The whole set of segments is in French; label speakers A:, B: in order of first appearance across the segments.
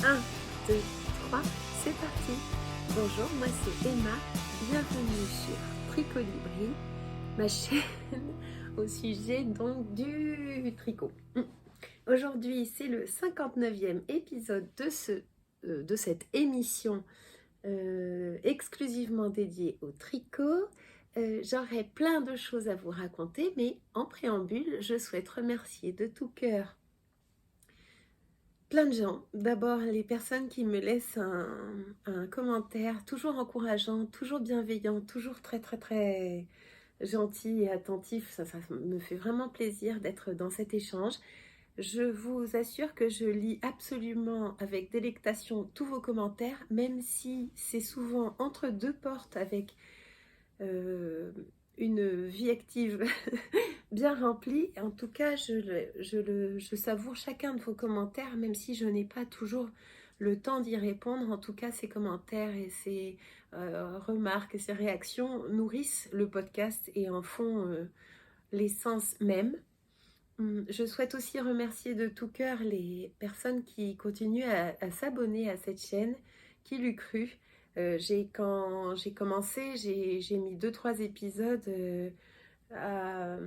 A: 1, 2, 3, c'est parti. Bonjour, moi c'est Emma, bienvenue sur Tricolibri, ma chaîne au sujet donc du tricot. Aujourd'hui c'est le 59e épisode de cette émission exclusivement dédiée au tricot. J'aurai plein de choses à vous raconter, mais en préambule, je souhaite remercier de tout cœur plein de gens. D'abord, les personnes qui me laissent un commentaire toujours encourageant, toujours bienveillant, toujours très très très gentil et attentif. Ça me fait vraiment plaisir d'être dans cet échange. Je vous assure que je lis absolument avec délectation tous vos commentaires, même si c'est souvent entre deux portes avec euh, une vie active bien remplie. En tout cas, je savoure chacun de vos commentaires, même si je n'ai pas toujours le temps d'y répondre. En tout cas, ces commentaires et ces remarques et ces réactions nourrissent le podcast et en font l'essence même. Je souhaite aussi remercier de tout cœur les personnes qui continuent à s'abonner à cette chaîne. Qui l'eût cru? Quand j'ai commencé, j'ai mis 2-3 épisodes à,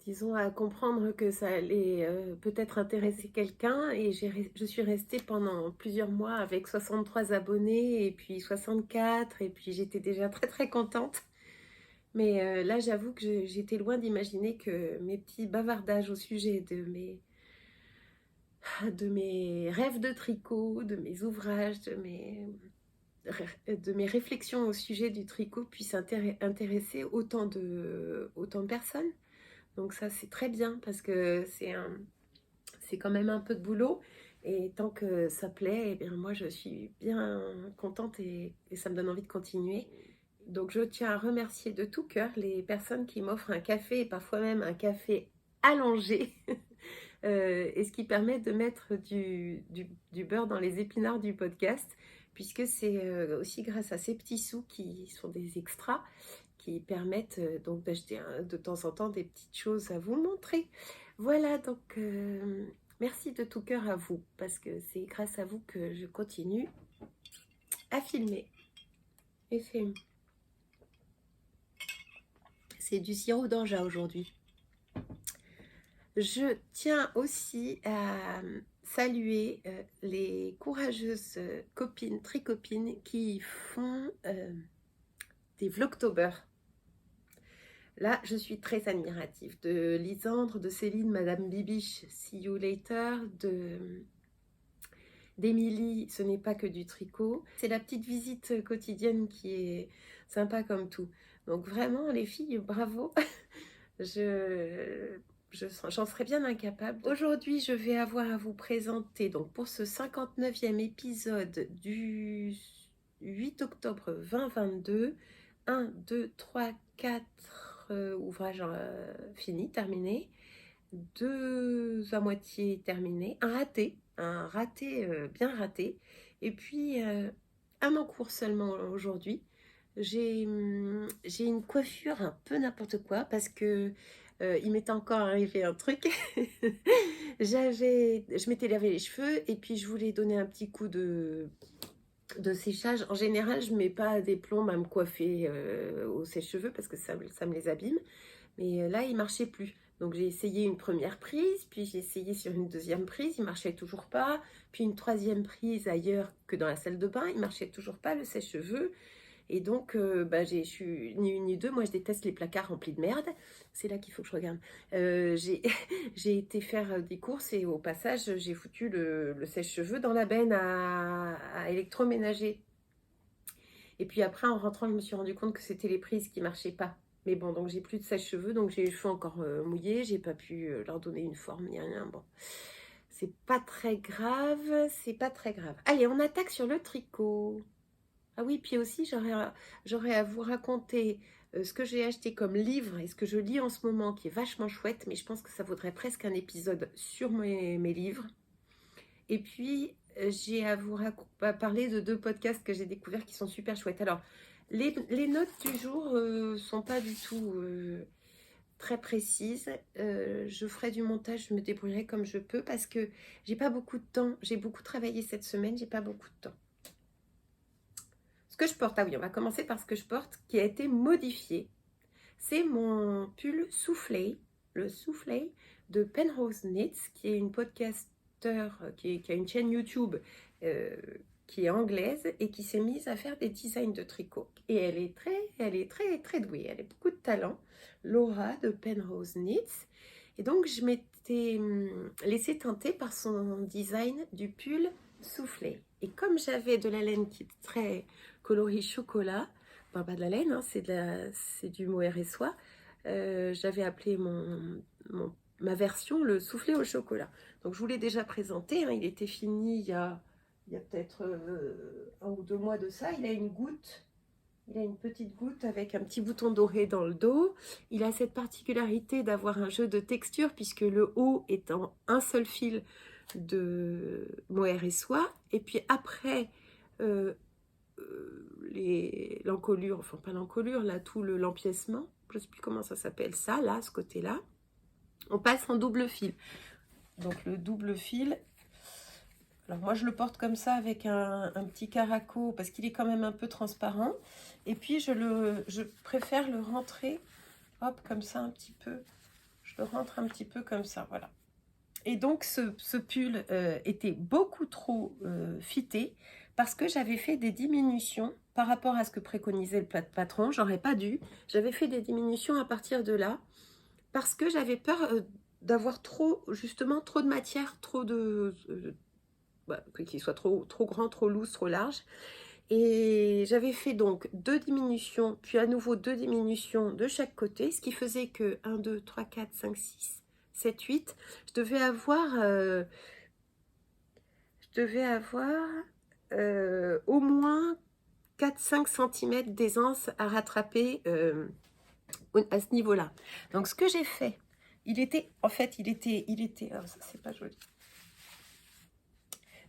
A: disons, à comprendre que ça allait peut-être intéresser quelqu'un, et je suis restée pendant plusieurs mois avec 63 abonnés et puis 64, et puis j'étais déjà très très contente. Mais là, j'avoue que j'étais loin d'imaginer que mes petits bavardages au sujet de mes rêves de tricot, de mes ouvrages, de mes réflexions au sujet du tricot puissent intéresser autant de personnes. Donc ça, c'est très bien parce que c'est quand même un peu de boulot. Et tant que ça plaît, eh bien, moi, je suis bien contente et ça me donne envie de continuer. Donc, je tiens à remercier de tout cœur les personnes qui m'offrent un café et parfois même un café allongé. Et ce qui permet de mettre du beurre dans les épinards du podcast, puisque c'est aussi grâce à ces petits sous qui sont des extras qui permettent donc d'acheter de temps en temps des petites choses à vous montrer. Voilà, donc merci de tout cœur à vous, parce que c'est grâce à vous que je continue à filmer. Et c'est du sirop d'orgeat aujourd'hui. Je tiens aussi à saluer les courageuses copines, tricopines qui font des vlogtober. Là, je suis très admirative de Lisandre, de Céline, Madame Bibiche, See You Later, d'Émilie, Ce n'est pas que du tricot. C'est la petite visite quotidienne qui est sympa comme tout. Donc vraiment, les filles, bravo. J'en serais bien incapable. Aujourd'hui, je vais avoir à vous présenter, donc pour ce 59e épisode du 8 octobre 2022, 1, 2, 3, 4 ouvrages finis, terminés, 2 à moitié terminés, un raté bien raté, et puis un en cours seulement aujourd'hui. J'ai une coiffure un peu n'importe quoi parce que il m'était encore arrivé un truc. Je m'étais lavé les cheveux et puis je voulais donner un petit coup de séchage. En général, je mets pas des plombes à me coiffer au sèche-cheveux parce que ça me les abîme. Mais là, il marchait plus. Donc j'ai essayé une première prise, puis j'ai essayé sur une deuxième prise, il marchait toujours pas. Puis une troisième prise ailleurs que dans la salle de bain, il marchait toujours pas le sèche-cheveux. Et donc, je suis ni une ni deux. Moi, je déteste les placards remplis de merde. C'est là qu'il faut que je regarde. J'ai été faire des courses et au passage, j'ai foutu le sèche-cheveux dans la benne à électroménager. Et puis après, en rentrant, je me suis rendu compte que c'était les prises qui marchaient pas. Mais bon, donc j'ai plus de sèche-cheveux, donc j'ai les cheveux encore mouillés. J'ai pas pu leur donner une forme ni rien. Bon, c'est pas très grave, c'est pas très grave. Allez, on attaque sur le tricot. Ah oui, puis aussi, j'aurais à vous raconter ce que j'ai acheté comme livre et ce que je lis en ce moment, qui est vachement chouette, mais je pense que ça vaudrait presque un épisode sur mes livres. Et puis, j'ai à vous parler de 2 podcasts que j'ai découverts qui sont super chouettes. Alors, les notes du jour sont pas du tout très précise. Je ferai du montage, je me débrouillerai comme je peux parce que j'ai pas beaucoup de temps. J'ai beaucoup travaillé cette semaine, j'ai pas beaucoup de temps. Ce que je porte, ah oui, on va commencer par ce que je porte qui a été modifié. C'est mon pull soufflé, le soufflé de Penrose Knits, qui est une podcasteur qui a une chaîne YouTube qui est anglaise et qui s'est mise à faire des designs de tricot. Et elle est très douée, elle a beaucoup de talent. Laura de Penrose Knits. Et donc, je m'étais laissée tenter par son design du pull soufflé. Et comme j'avais de la laine qui est très coloris chocolat, enfin pas de la laine, hein, c'est du mohair et soie, j'avais appelé ma version le soufflé au chocolat. Donc je vous l'ai déjà présenté, hein, il était fini il y a peut-être 1 ou 2 mois de ça. Il a une goutte. Il a une petite goutte avec un petit bouton doré dans le dos. Il a cette particularité d'avoir un jeu de texture puisque le haut est en un seul fil de mohair et soie. Et puis après, l'encolure, enfin pas l'encolure, là, tout l'empiècement, je ne sais plus comment ça s'appelle ça, là, ce côté-là, on passe en double fil. Donc le double fil, alors moi je le porte comme ça avec un petit caraco parce qu'il est quand même un peu transparent. Et puis je préfère le rentrer, hop, comme ça un petit peu. Je le rentre un petit peu comme ça, voilà. Et donc ce pull était beaucoup trop fité parce que j'avais fait des diminutions par rapport à ce que préconisait le patron. J'aurais pas dû. J'avais fait des diminutions à partir de là parce que j'avais peur d'avoir justement trop de matière, qu'il soit trop grand, trop loose, trop large. Et j'avais fait donc 2 diminutions, puis à nouveau 2 diminutions de chaque côté, ce qui faisait que 1, 2, 3, 4, 5, 6, 7, 8, je devais avoir au moins 4-5 cm d'aisance à rattraper à ce niveau-là. Donc ce que j'ai fait, il était, oh, ça c'est pas joli.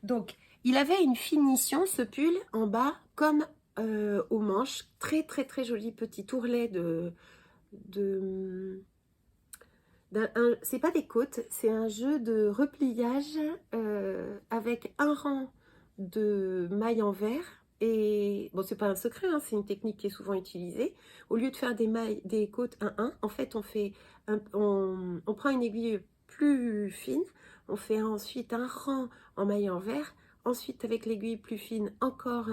A: Donc, il avait une finition, ce pull, en bas, comme aux manches. Très, très, très joli petit ourlet c'est pas des côtes, c'est un jeu de repliage avec un rang de mailles en verre. Et bon, c'est pas un secret, hein, c'est une technique qui est souvent utilisée. Au lieu de faire des côtes 1-1, en fait, on prend une aiguille plus fine, on fait ensuite un rang en mailles en verre, ensuite avec l'aiguille plus fine encore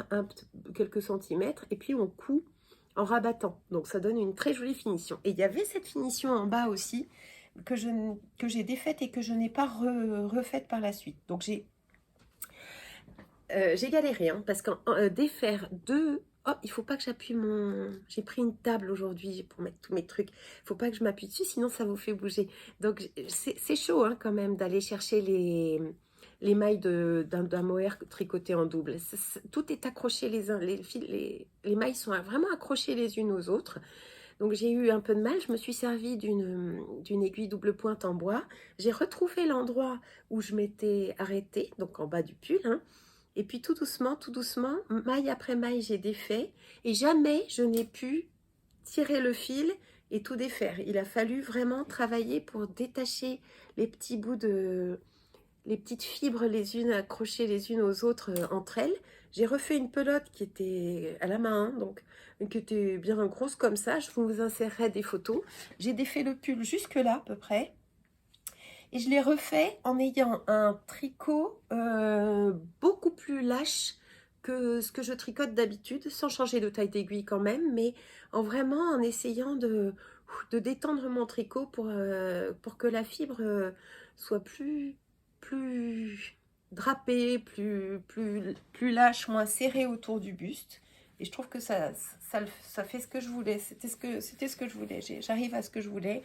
A: quelques centimètres, et puis on coud en rabattant. Donc ça donne une très jolie finition. Et il y avait cette finition en bas aussi que j'ai défaite et que je n'ai pas refaite par la suite. Donc j'ai galéré, hein, parce qu'en défaire deux... Oh, il faut pas que j'appuie J'ai pris une table aujourd'hui pour mettre tous mes trucs. Il faut pas que je m'appuie dessus, sinon ça vous fait bouger. Donc c'est chaud, hein, quand même d'aller chercher les mailles d'un mohair tricoté en double. Tout est accroché les mailles sont vraiment accrochées les unes aux autres. Donc j'ai eu un peu de mal, je me suis servi d'une aiguille double pointe en bois. J'ai retrouvé l'endroit où je m'étais arrêtée, donc en bas du pull, hein. Et puis tout doucement, maille après maille, j'ai défait. Et jamais je n'ai pu tirer le fil et tout défaire. Il a fallu vraiment travailler pour détacher les petits bouts les petites fibres les unes accrochées les unes aux autres entre elles. J'ai refait une pelote qui était à la main, hein, donc qui était bien grosse comme ça. Je vous insérerai des photos. J'ai défait le pull jusque là à peu près. Et je l'ai refait en ayant un tricot beaucoup plus lâche que ce que je tricote d'habitude, sans changer de taille d'aiguille quand même, mais en essayant de détendre mon tricot pour que la fibre soit plus drapée, plus lâche, moins serrée autour du buste. Et je trouve que ça fait ce que je voulais. C'était ce que je voulais. J'arrive à ce que je voulais.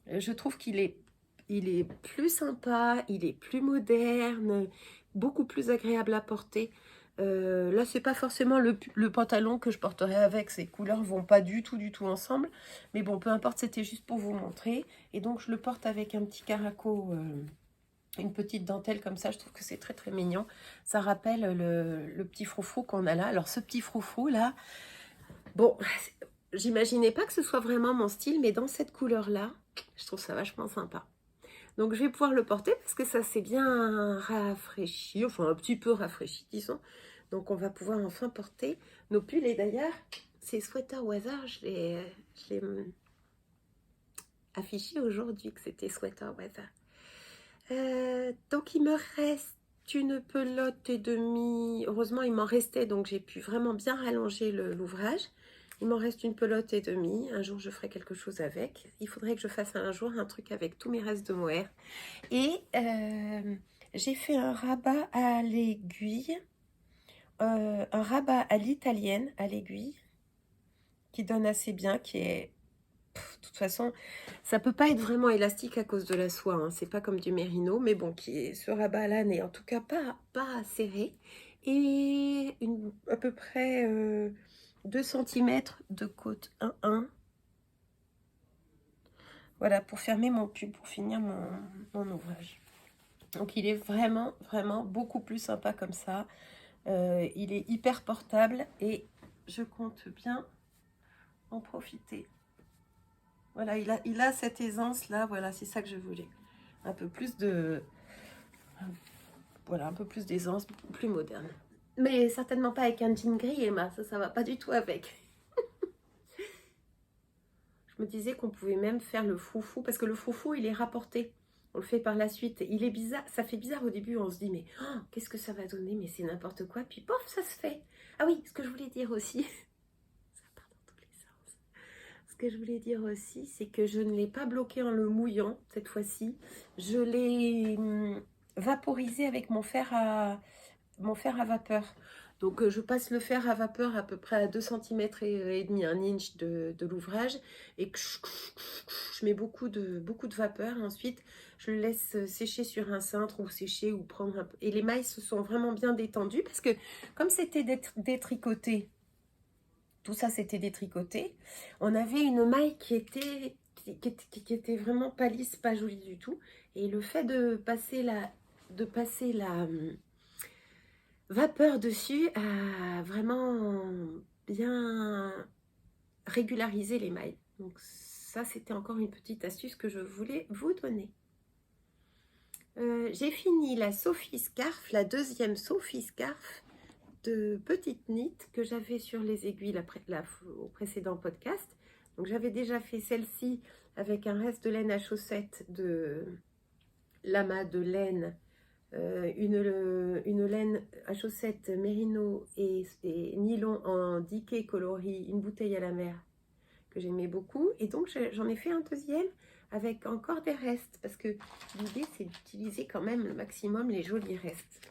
A: Je trouve qu'il est plus sympa, il est plus moderne, beaucoup plus agréable à porter. Là, c'est pas forcément le pantalon que je porterai avec. Ces couleurs vont pas du tout ensemble. Mais bon, peu importe, c'était juste pour vous montrer. Et donc, je le porte avec un petit caraco, une petite dentelle comme ça. Je trouve que c'est très, très mignon. Ça rappelle le petit froufrou qu'on a là. Alors, ce petit froufrou là, bon, j'imaginais pas que ce soit vraiment mon style, mais dans cette couleur-là, Je trouve ça vachement sympa. Donc je vais pouvoir le porter parce que ça s'est bien rafraîchi, enfin un petit peu rafraîchi disons. Donc on va pouvoir enfin porter nos pulls. Et d'ailleurs, ces sweaters au hasard, je l'ai affiché aujourd'hui que c'était sweater au hasard. Donc il me reste une pelote et demie. Heureusement il m'en restait, donc j'ai pu vraiment bien rallonger l'ouvrage. Il m'en reste une pelote et demie. Un jour je ferai quelque chose avec. Il faudrait que je fasse un jour un truc avec tous mes restes de mohair. Et j'ai fait un rabat à l'aiguille, un rabat à l'italienne à l'aiguille, qui donne assez bien, qui est... de toute façon, ça peut pas être vraiment élastique à cause de la soie, hein. C'est pas comme du mérino, mais bon, ce rabat-là n'est en tout cas pas serré. Et à peu près 2 cm de côte 1-1. Voilà, pour fermer mon pull, pour finir mon ouvrage. Donc il est vraiment, vraiment beaucoup plus sympa comme ça. Il est hyper portable et je compte bien en profiter. Voilà, il a cette aisance là, voilà, c'est ça que je voulais. Un peu plus de... Voilà, un peu plus d'aisance, plus moderne. Mais certainement pas avec un jean gris, Emma, ça va pas du tout avec. Je me disais qu'on pouvait même faire le foufou, parce que le foufou, il est rapporté. On le fait par la suite. Il est bizarre, ça fait bizarre au début, on se dit, mais oh, qu'est-ce que ça va donner? Mais c'est n'importe quoi. Puis pof, ça se fait. Ah oui, ce que je voulais dire aussi, ça part dans tous les sens. Ce que je voulais dire aussi, c'est que je ne l'ai pas bloqué en le mouillant cette fois-ci. Je l'ai vaporisé avec mon fer à vapeur. Donc je passe le fer à vapeur à peu près à 2 cm et demi, 1 inch de l'ouvrage, et je mets beaucoup de vapeur. Ensuite je le laisse sécher sur un cintre ou sécher ou prendre un peu. Et les mailles se sont vraiment bien détendues parce que comme c'était détricoté, tout ça c'était détricoté, on avait une maille qui était vraiment pas lisse, pas jolie du tout. Et le fait de passer la vapeur dessus a vraiment bien régularisé les mailles. Donc ça, c'était encore une petite astuce que je voulais vous donner. J'ai fini la Sophie Scarf, la deuxième Sophie Scarf de petite knit que j'avais sur les aiguilles au précédent podcast. Donc j'avais déjà fait celle-ci avec un reste de laine à chaussettes de l'amas de laine. Une laine à chaussettes mérino et nylon en diquet coloris, une bouteille à la mer que j'aimais beaucoup. Et donc j'en ai fait un deuxième avec encore des restes parce que l'idée c'est d'utiliser quand même le maximum les jolis restes.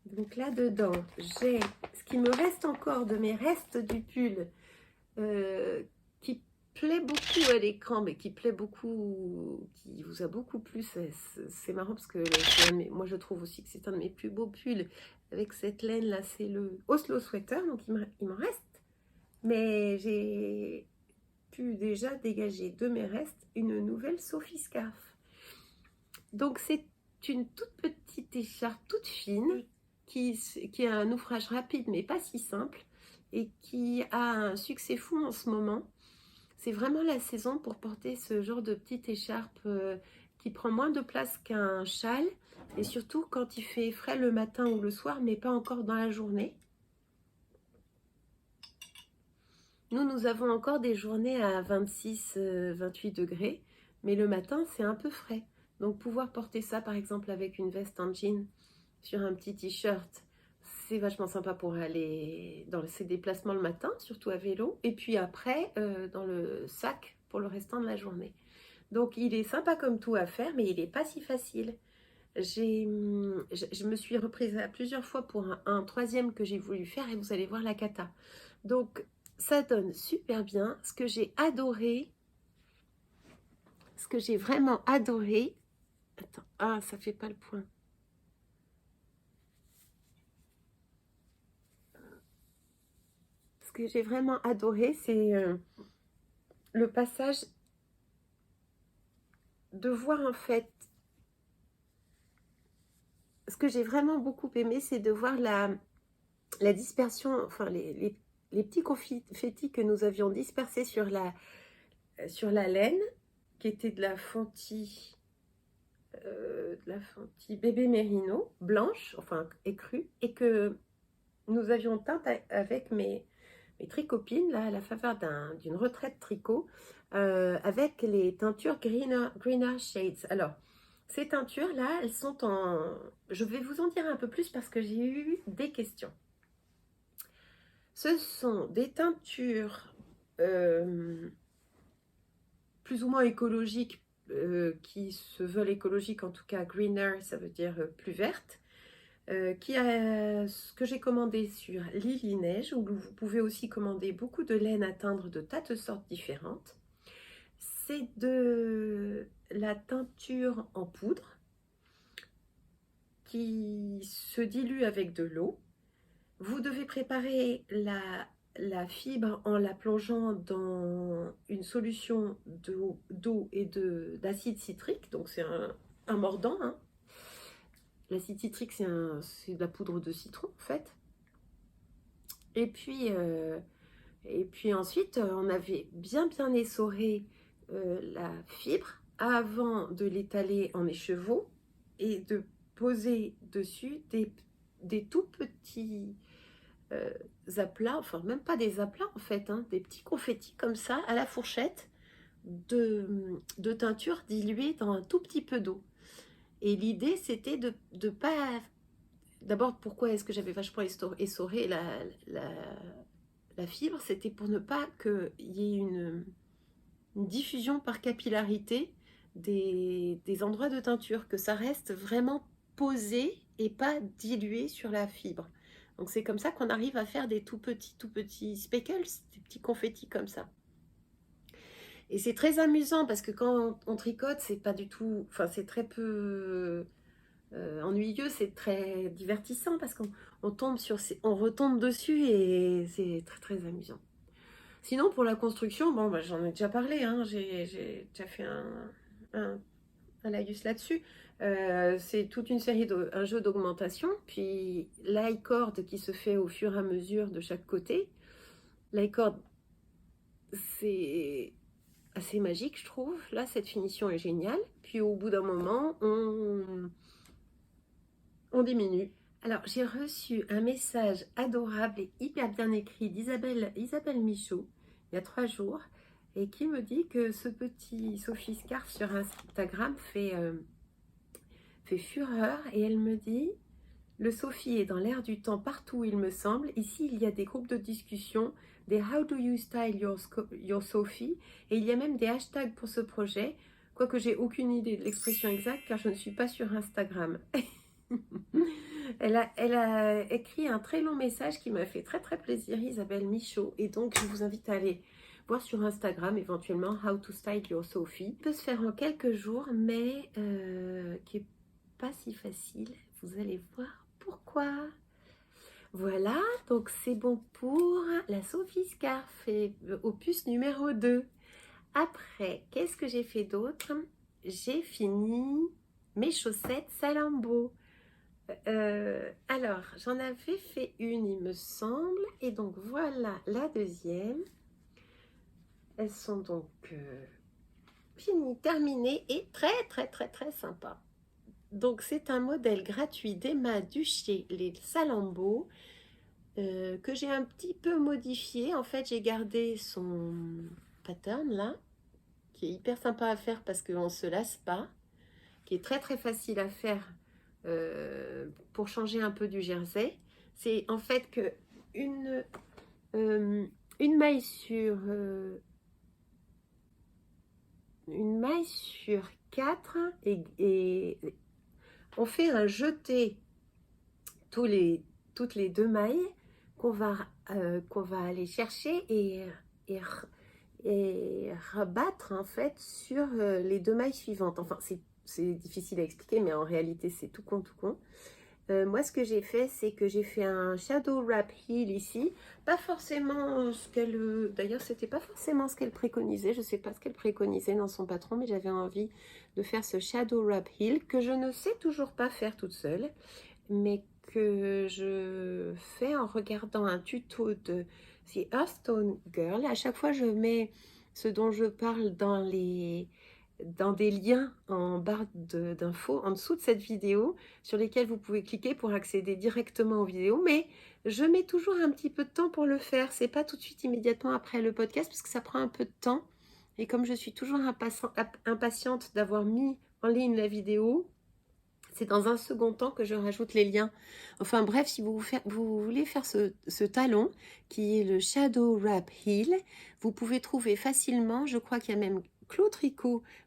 A: Donc là dedans j'ai ce qui me reste encore de mes restes du pull qui plaît beaucoup à l'écran, mais qui plaît beaucoup, qui vous a beaucoup plu. C'est marrant parce que moi je trouve aussi que c'est un de mes plus beaux pulls avec cette laine là, c'est le Oslo Sweater. Donc il m'en reste, mais j'ai pu déjà dégager de mes restes une nouvelle Sophie Scarf. Donc c'est une toute petite écharpe toute fine qui a un ouvrage rapide mais pas si simple et qui a un succès fou en ce moment. C'est vraiment la saison pour porter ce genre de petite écharpe qui prend moins de place qu'un châle, et surtout quand il fait frais le matin ou le soir, mais pas encore dans la journée. Nous avons encore des journées à 26-28 degrés, mais le matin, c'est un peu frais. Donc pouvoir porter ça, par exemple, avec une veste en jean sur un petit t-shirt, c'est vachement sympa pour aller dans ses déplacements le matin, surtout à vélo, et puis après dans le sac pour le restant de la journée. Donc il est sympa comme tout à faire, mais il n'est pas si facile. Je me suis reprise à plusieurs fois pour un troisième que j'ai voulu faire, et vous allez voir la cata. Donc ça donne super bien. Ce que j'ai adoré, ce que j'ai vraiment adoré, attends, ça fait pas le point. Ce que j'ai vraiment adoré, c'est le passage de voir en fait. Ce que j'ai vraiment beaucoup aimé, c'est de voir la dispersion, enfin les petits confettis que nous avions dispersés sur la laine, qui était de la Fonty bébé mérino, blanche, enfin écrue, et que nous avions teinte avec mes tricopines, là, à la faveur d'une retraite tricot, avec les teintures Greener Shades. Alors, ces teintures-là, elles sont en... Je vais vous en dire un peu plus parce que j'ai eu des questions. Ce sont des teintures plus ou moins écologiques, qui se veulent écologiques, en tout cas greener, ça veut dire plus verte, ce que j'ai commandé sur Lily Neige, où vous pouvez aussi commander beaucoup de laine à teindre de tas de sortes différentes. C'est de la teinture en poudre qui se dilue avec de l'eau. Vous devez préparer la fibre en la plongeant dans une solution d'eau et d'acide citrique, donc c'est un mordant, hein. L'acide citrique, c'est de la poudre de citron, en fait. Et puis ensuite, on avait bien essoré la fibre avant de l'étaler en écheveau et de poser dessus des tout petits aplats, enfin même pas des aplats en fait, hein, des petits confettis comme ça à la fourchette de teinture diluée dans un tout petit peu d'eau. Et l'idée, c'était de pas... D'abord, pourquoi est-ce que j'avais vachement essoré la fibre? C'était pour ne pas qu'il y ait une diffusion par capillarité des endroits de teinture, que ça reste vraiment posé et pas dilué sur la fibre. Donc c'est comme ça qu'on arrive à faire des tout petits speckles, des petits confettis comme ça. Et c'est très amusant parce que quand on tricote, c'est pas du tout... Enfin, c'est très peu... ennuyeux, c'est très divertissant parce qu'on tombe on retombe dessus et c'est très amusant. Sinon, pour la construction, bon, bah, j'en ai déjà parlé, hein, j'ai déjà fait un laïus là-dessus. C'est toute une série un jeu d'augmentation, puis l'i-cord qui se fait au fur et à mesure de chaque côté. L'i-cord, c'est assez magique, je trouve. Là, cette finition est géniale. Puis au bout d'un moment, on diminue. Alors, j'ai reçu un message adorable et hyper bien écrit d'Isabelle Michaud, il y a 3 jours, et qui me dit que ce petit Sophie Scarf sur Instagram fait fureur, et elle me dit: le Sophie est dans l'air du temps partout, il me semble. Ici, il y a des groupes de discussion, des How do you style your Sophie, et il y a même des hashtags pour ce projet, quoique j'ai aucune idée de l'expression exacte car je ne suis pas sur Instagram. Elle a écrit un très long message qui m'a fait très plaisir, Isabelle Michaud, et donc je vous invite à aller voir sur Instagram éventuellement How to Style Your Sophie. Il peut se faire en quelques jours, mais qui est pas si facile. Vous allez voir pourquoi. Voilà, donc c'est bon pour la Sophie Scarf et opus numéro 2. Après, qu'est-ce que j'ai fait d'autre? J'ai fini mes chaussettes Salambo. Alors, j'en avais fait une, il me semble, et donc voilà la deuxième. Elles sont donc finies, terminées et très sympa. Donc, c'est un modèle gratuit d'Emma Duché, les Salambo, que j'ai un petit peu modifié. En fait, j'ai gardé son pattern là, qui est hyper sympa à faire parce qu'on ne se lasse pas, qui est très facile à faire. Pour changer un peu du jersey, c'est en fait que une maille sur 4 et on fait un jeté toutes les 2 mailles qu'on va aller chercher et rabattre en fait sur les 2 mailles suivantes. Enfin, c'est difficile à expliquer, mais en réalité, c'est tout con. Moi, ce que j'ai fait, c'est que j'ai fait un shadow wrap heel ici. Pas forcément ce qu'elle... D'ailleurs, c'était pas forcément ce qu'elle préconisait. Je sais pas ce qu'elle préconisait dans son patron, mais j'avais envie de faire ce shadow wrap heel que je ne sais toujours pas faire toute seule, mais que je fais en regardant un tuto de The Earthstone Girl. À chaque fois, je mets ce dont je parle dans les dans des liens en barre d'infos en dessous de cette vidéo sur lesquels vous pouvez cliquer pour accéder directement aux vidéos. Mais je mets toujours un petit peu de temps pour le faire. C'est pas tout de suite immédiatement après le podcast parce que ça prend un peu de temps. Et comme je suis toujours impatiente d'avoir mis en ligne la vidéo, c'est dans un second temps que je rajoute les liens. Enfin bref, si vous voulez faire ce talon, qui est le Shadow Wrap Heel, vous pouvez trouver facilement, je crois qu'il y a même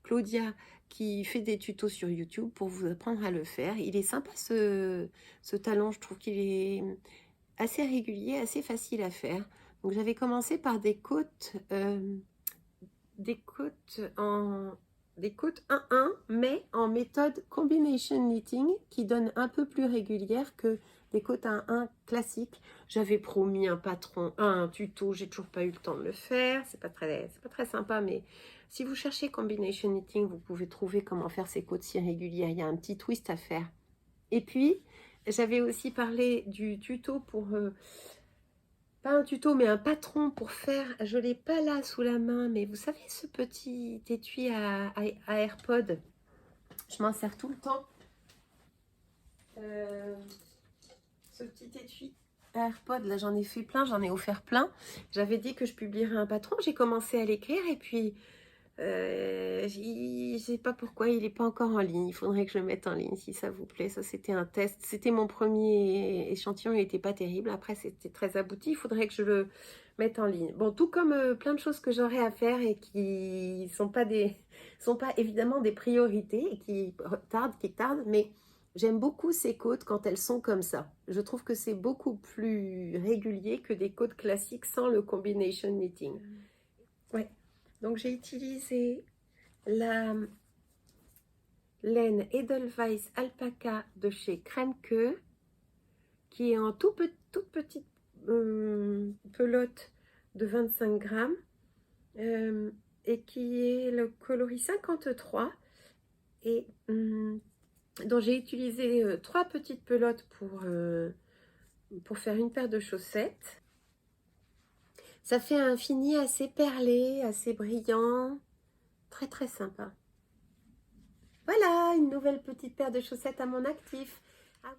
A: Claudia, qui fait des tutos sur YouTube pour vous apprendre à le faire. Il est sympa ce talon, je trouve qu'il est assez régulier, assez facile à faire. Donc j'avais commencé par des côtes des côtes 1-1, mais en méthode combination knitting qui donne un peu plus régulière que des côtes 1-1 classiques. J'avais promis un tuto, j'ai toujours pas eu le temps de le faire. C'est pas très sympa, mais si vous cherchez combination knitting, vous pouvez trouver comment faire ces côtes si régulières. Il y a un petit twist à faire. Et puis, j'avais aussi parlé du tuto pour... pas un tuto, mais un patron pour faire, je ne l'ai pas là sous la main, mais vous savez ce petit étui à AirPod, je m'en sers tout le temps. Ce petit étui à AirPod, là j'en ai fait plein, j'en ai offert plein. J'avais dit que je publierais un patron, j'ai commencé à l'écrire et puis je ne sais pas pourquoi il n'est pas encore en ligne. Il faudrait que je le mette en ligne si ça vous plaît. Ça c'était un test, c'était mon premier échantillon, il n'était pas terrible. Après c'était très abouti, il faudrait que je le mette en ligne. Bon, tout comme plein de choses que j'aurais à faire et qui sont pas évidemment des priorités et qui tardent, mais j'aime beaucoup ces côtes quand elles sont comme ça. Je trouve que c'est beaucoup plus régulier que des côtes classiques sans le combination knitting. Ouais. Donc j'ai utilisé la laine Edelweiss Alpaca de chez Kremke, qui est en toute petite pelote de 25 grammes et qui est le coloris 53 et dont j'ai utilisé 3 petites pelotes pour faire une paire de chaussettes. Ça fait un fini assez perlé, assez brillant, très très sympa. Voilà, une nouvelle petite paire de chaussettes à mon actif.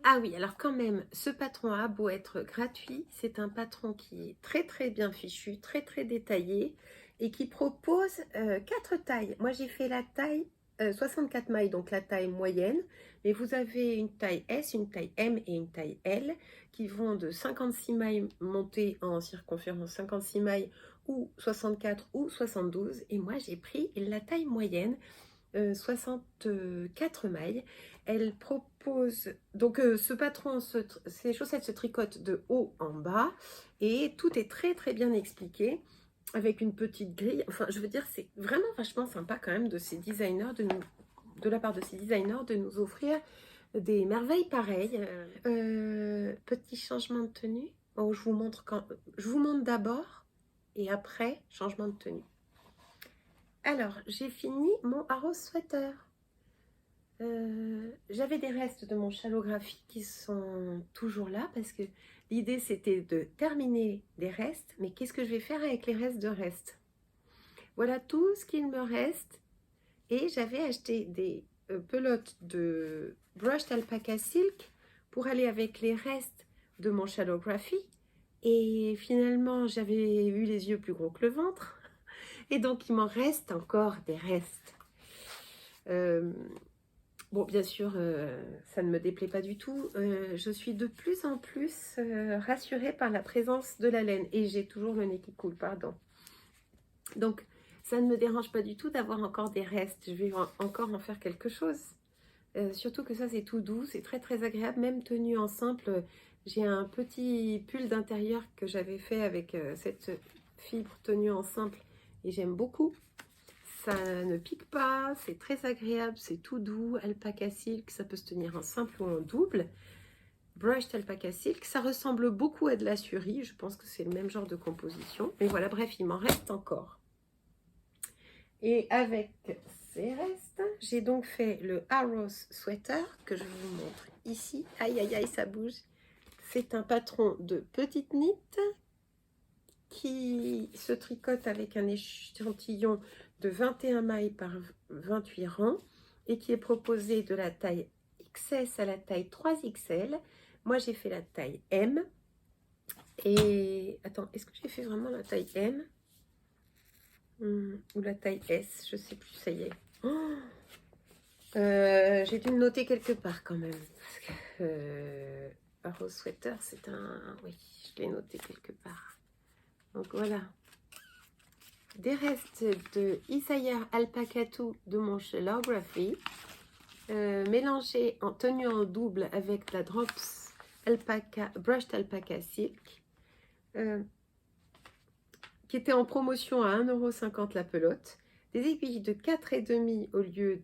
A: Ah oui, alors quand même, ce patron a beau être gratuit, c'est un patron qui est très très bien fichu, très très détaillé et qui propose 4 tailles. Moi j'ai fait la taille 64 mailles, donc la taille moyenne, mais vous avez une taille S, une taille M et une taille L qui vont de 56 mailles montées en circonférence 56 mailles ou 64 ou 72 et moi j'ai pris la taille moyenne 64 mailles. Elle propose donc ce patron, ces chaussettes se tricotent de haut en bas et tout est très très bien expliqué avec une petite grille. Enfin, je veux dire, c'est vraiment vachement sympa quand même de ces designers, de la part de ces designers, de nous offrir des merveilles pareilles. Petit changement de tenue. Oh, je vous montre d'abord et après changement de tenue. Alors, j'ai fini mon Arrow Sweater. J'avais des restes de mon chalographie qui sont toujours là parce que l'idée c'était de terminer des restes. Mais qu'est-ce que je vais faire avec les restes de restes? Voilà tout ce qu'il me reste. Et j'avais acheté des pelotes de Brushed Alpaca Silk pour aller avec les restes de mon chalographie. Et finalement, j'avais eu les yeux plus gros que le ventre. Et donc, il m'en reste encore des restes. Bon, bien sûr, ça ne me déplaît pas du tout. Je suis de plus en plus rassurée par la présence de la laine. Et j'ai toujours le nez qui coule, pardon. Donc, ça ne me dérange pas du tout d'avoir encore des restes. Je vais encore en faire quelque chose. Surtout que ça, c'est tout doux. C'est très, très agréable. Même tenue en simple, j'ai un petit pull d'intérieur que j'avais fait avec cette fibre tenue en simple. Et j'aime beaucoup. Ça ne pique pas, c'est très agréable, c'est tout doux. Alpaca Silk, ça peut se tenir en simple ou en double. Brushed Alpaca Silk, ça ressemble beaucoup à de la surie. Je pense que c'est le même genre de composition. Mais voilà, bref, il m'en reste encore. Et avec ces restes, j'ai donc fait le Arrow Sweater que je vous montre ici. Aïe, aïe, aïe, ça bouge. C'est un patron de petite knit qui se tricote avec un échantillon de 21 mailles par 28 rangs et qui est proposé de la taille XS à la taille 3XL. Moi, j'ai fait la taille M. Et attends, est-ce que j'ai fait vraiment la taille M ou la taille S? Je sais plus, ça y est. Oh, j'ai dû le noter quelque part quand même. Parce que Rose Sweater, c'est un... Oui, je l'ai noté quelque part. Donc voilà. Des restes de Isaiah Alpacatou de mon chez Lography, mélangés en tenue en double avec la Drops Alpaca, Brushed Alpaca Silk, qui était en promotion à 1,50 € la pelote, des aiguilles de 4,5 au lieu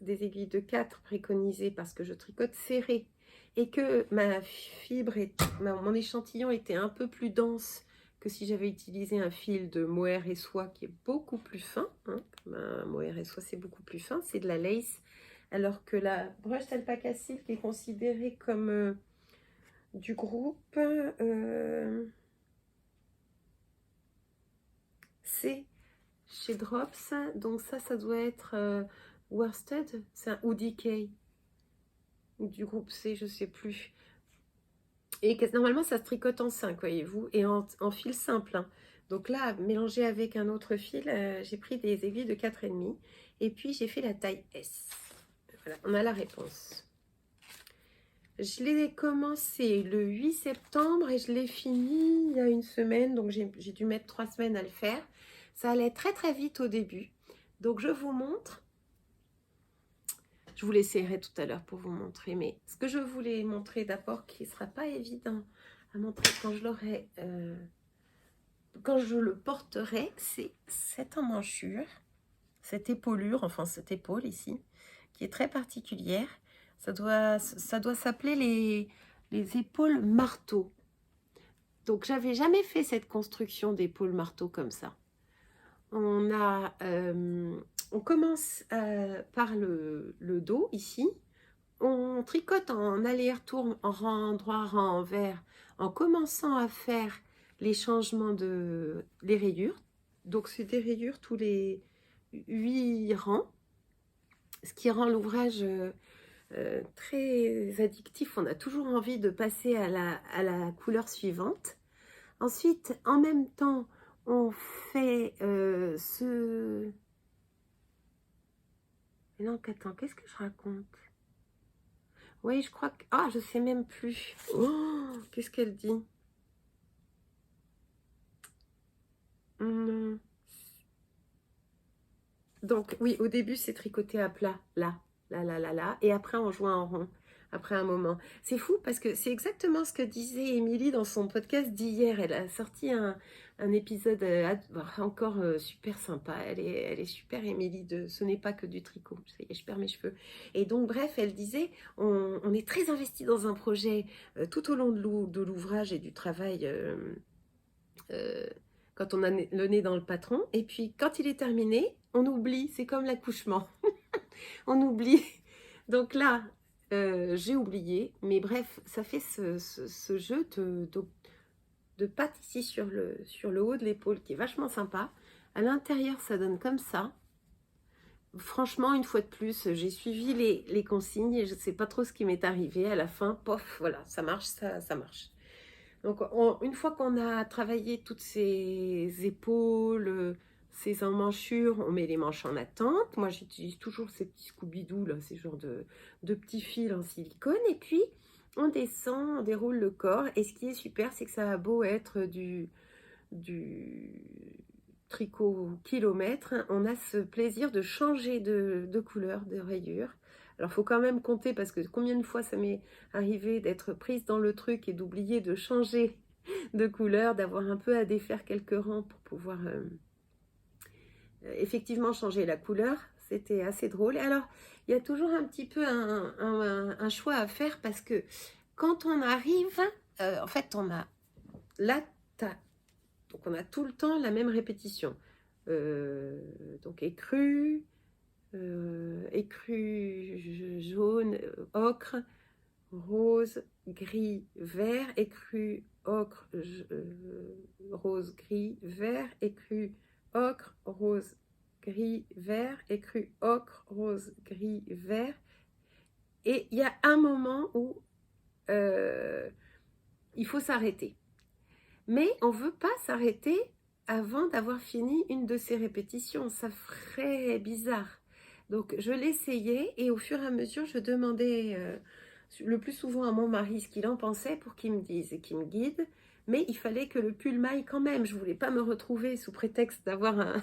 A: des aiguilles de 4 préconisées parce que je tricote serré et que ma fibre, mon échantillon était un peu plus dense que si j'avais utilisé un fil de mohair et soie qui est beaucoup plus fin. Mohair et soie, c'est beaucoup plus fin, c'est de la lace, alors que la Brushed Alpaca Silk est considérée comme du groupe C chez Drops. Donc ça doit être Worsted, c'est un ODK ou du groupe C, je sais plus. Et normalement, ça se tricote en 5, voyez-vous, et en fil simple. Hein. Donc là, mélangé avec un autre fil, j'ai pris des aiguilles de 4,5. Et puis, j'ai fait la taille S. Voilà, on a la réponse. Je l'ai commencé le 8 septembre et je l'ai fini il y a une semaine. Donc, j'ai dû mettre 3 semaines à le faire. Ça allait très, très vite au début. Donc, je vous montre. Je vous l'essayerai tout à l'heure pour vous montrer, mais ce que je voulais montrer d'abord, qui ne sera pas évident à montrer quand je l'aurai, quand je le porterai, c'est cette emmanchure, cette épaulure, enfin cette épaule ici, qui est très particulière. Ça doit s'appeler les épaules marteau. Donc j'avais jamais fait cette construction d'épaule marteau comme ça. On commence par le dos ici. On tricote en aller-retour, en rang droit, rang envers, en commençant à faire les changements les rayures. Donc c'est des rayures tous les 8 rangs, ce qui rend l'ouvrage très addictif. On a toujours envie de passer à la couleur suivante. Ensuite, en même temps, on fait ce... Mais non, attends, qu'est-ce que je raconte? Oui, je crois que... Ah, je sais même plus. Oh, qu'est-ce qu'elle dit? Non. Donc, oui, au début, c'est tricoté à plat. Là, là, là, là, là. Et après, on joue en rond. Après un moment. C'est fou parce que c'est exactement ce que disait Émilie dans son podcast d'hier. Elle a sorti un épisode encore super sympa. Elle est super, Émilie, de Ce n'est pas que du tricot. Ça y est, je perds mes cheveux. Et donc, bref, elle disait, on est très investi dans un projet tout au long de l'ouvrage et du travail euh, quand on a le nez dans le patron. Et puis, quand il est terminé, on oublie. C'est comme l'accouchement. On oublie. Donc là, j'ai oublié, mais bref, ça fait ce jeu de pattes ici sur le haut de l'épaule qui est vachement sympa. À l'intérieur, ça donne comme ça. Franchement, une fois de plus, j'ai suivi les consignes et je ne sais pas trop ce qui m'est arrivé. À la fin, pof, voilà, ça marche, ça marche. Donc, une fois qu'on a travaillé toutes ces épaules, ces emmanchures, on met les manches en attente. Moi, j'utilise toujours ces petits Scooby-Doo, là, ces genres de petits fils en silicone. Et puis, on descend, on déroule le corps. Et ce qui est super, c'est que ça a beau être du tricot kilomètre, on a ce plaisir de changer de couleur, de rayure. Alors, il faut quand même compter parce que combien de fois ça m'est arrivé d'être prise dans le truc et d'oublier de changer de couleur, d'avoir un peu à défaire quelques rangs pour pouvoir effectivement changer la couleur. C'était assez drôle. Et alors, il y a toujours un petit peu un choix à faire parce que quand on arrive, en fait, on a la taille. Donc, on a tout le temps la même répétition. Donc, écru, jaune, ocre, rose, gris, vert, écru, ocre, rose, gris, vert, écru, ocre, rose, gris, vert, écru, ocre, rose, gris, vert. Et il y a un moment où il faut s'arrêter. Mais on ne veut pas s'arrêter avant d'avoir fini une de ces répétitions. Ça ferait bizarre. Donc je l'essayais et au fur et à mesure, je demandais le plus souvent à mon mari ce qu'il en pensait pour qu'il me dise et qu'il me guide. Mais il fallait que le pull m'aille quand même. Je ne voulais pas me retrouver sous prétexte d'avoir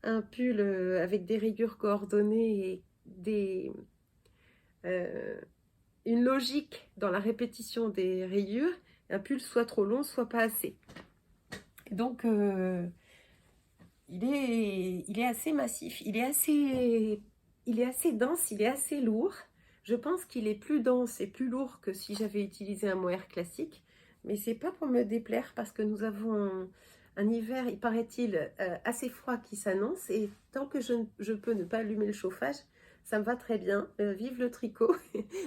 A: un pull avec des rayures coordonnées et une logique dans la répétition des rayures. Un pull soit trop long, soit pas assez. Et donc, il est assez massif, il est assez dense, il est assez lourd. Je pense qu'il est plus dense et plus lourd que si j'avais utilisé un mohair classique. Mais c'est pas pour me déplaire parce que nous avons un hiver, il paraît-il, assez froid qui s'annonce. Et tant que je peux ne pas allumer le chauffage, ça me va très bien. Vive le tricot.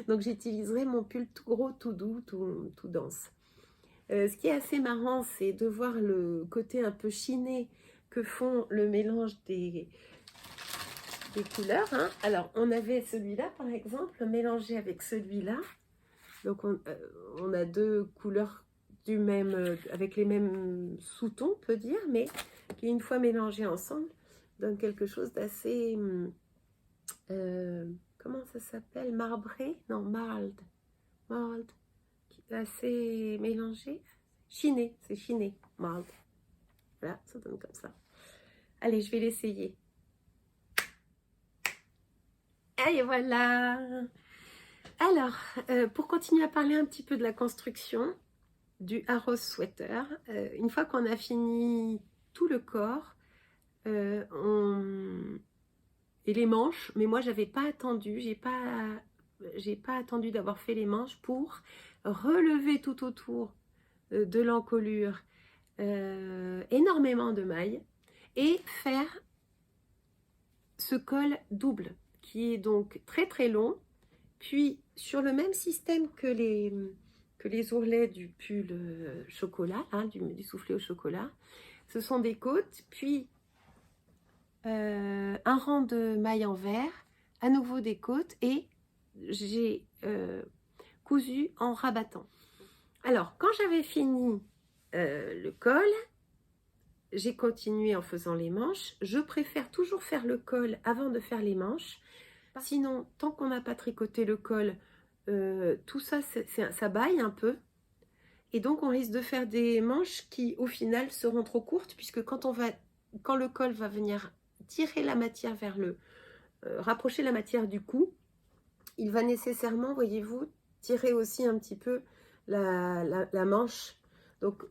A: Donc j'utiliserai mon pull tout gros, tout doux, tout dense. Ce qui est assez marrant, c'est de voir le côté un peu chiné que font le mélange des couleurs. Hein. Alors, on avait celui-là, par exemple, mélangé avec celui-là. Donc, on a deux couleurs avec les mêmes sous-tons, on peut dire, mais qui, une fois mélangées ensemble, donne quelque chose d'assez... comment ça s'appelle? Marbré? Non, marled. Assez mélangé. Chiné, c'est chiné, marled. Voilà, ça donne comme ça. Allez, je vais l'essayer. Et voilà. Alors, pour continuer à parler un petit peu de la construction du Harrow Sweater, une fois qu'on a fini tout le corps et les manches, mais moi j'avais pas attendu, j'ai pas attendu d'avoir fait les manches pour relever tout autour de l'encolure énormément de mailles et faire ce col double qui est donc très très long, puis sur le même système que les ourlets du pull chocolat, hein, du soufflé au chocolat. Ce sont des côtes, puis un rang de mailles en vert, à nouveau des côtes, et j'ai cousu en rabattant. Alors, quand j'avais fini le col, j'ai continué en faisant les manches. Je préfère toujours faire le col avant de faire les manches. Sinon, tant qu'on n'a pas tricoté le col, tout ça, ça baille un peu. Et donc, on risque de faire des manches qui, au final, seront trop courtes, puisque quand le col va venir tirer la matière vers rapprocher la matière du cou, il va nécessairement, voyez-vous, tirer aussi un petit peu la manche. Donc,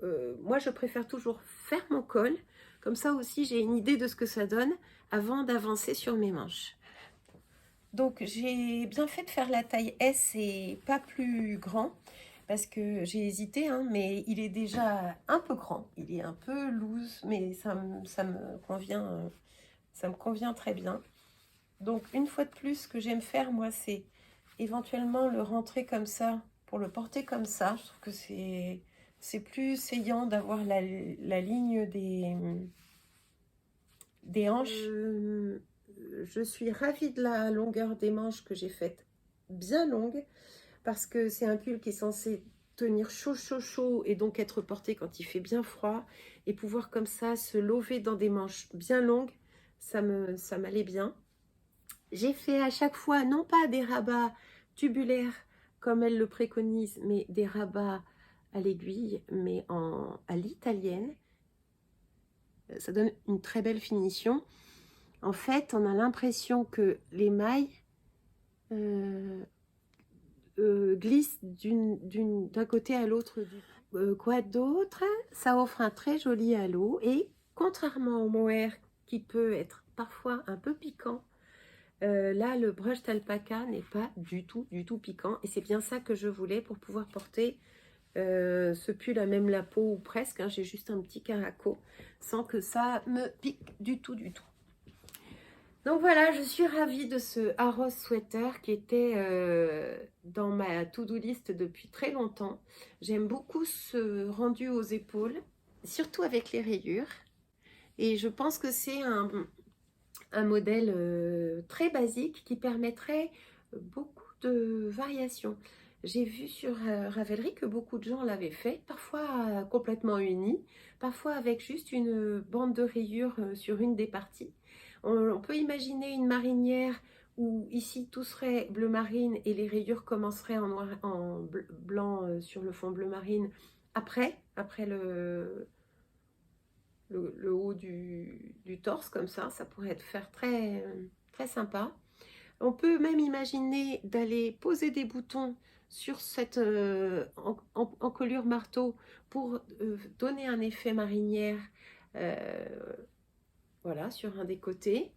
A: moi, je préfère toujours faire mon col. Comme ça aussi, j'ai une idée de ce que ça donne avant d'avancer sur mes manches. Donc, j'ai bien fait de faire la taille S et pas plus grand, parce que j'ai hésité, hein, mais il est déjà un peu grand. Il est un peu loose, mais ça me convient très bien. Donc, une fois de plus, ce que j'aime faire, moi, c'est éventuellement le rentrer comme ça, pour le porter comme ça. Je trouve que c'est plus saillant d'avoir la ligne des hanches. Je suis ravie de la longueur des manches que j'ai faite bien longue, parce que c'est un pull qui est censé tenir chaud, chaud, chaud, et donc être porté quand il fait bien froid, et pouvoir comme ça se lever dans des manches bien longues, ça m'allait bien. J'ai fait à chaque fois, non pas des rabats tubulaires comme elle le préconise, mais des rabats à l'aiguille, mais à l'italienne. Ça donne une très belle finition. En fait, on a l'impression que les mailles glissent d'un côté à l'autre. Quoi d'autre? Ça offre un très joli halo, et contrairement au mohair qui peut être parfois un peu piquant, là, le brushed alpaca n'est pas du tout piquant, et c'est bien ça que je voulais pour pouvoir porter ce pull à même la peau, ou presque, hein, j'ai juste un petit caraco, sans que ça me pique du tout. Donc voilà, je suis ravie de ce Harrow Sweater qui était dans ma to-do list depuis très longtemps. J'aime beaucoup ce rendu aux épaules, surtout avec les rayures. Et je pense que c'est un modèle très basique qui permettrait beaucoup de variations. J'ai vu sur Ravelry que beaucoup de gens l'avaient fait, parfois complètement uni, parfois avec juste une bande de rayures sur une des parties. On peut imaginer une marinière où ici tout serait bleu marine et les rayures commenceraient en blanc sur le fond bleu marine après le haut du torse comme ça pourrait être faire très, très sympa. On peut même imaginer d'aller poser des boutons sur cette encolure marteau pour donner un effet marinière, euh, voilà, sur un des côtés.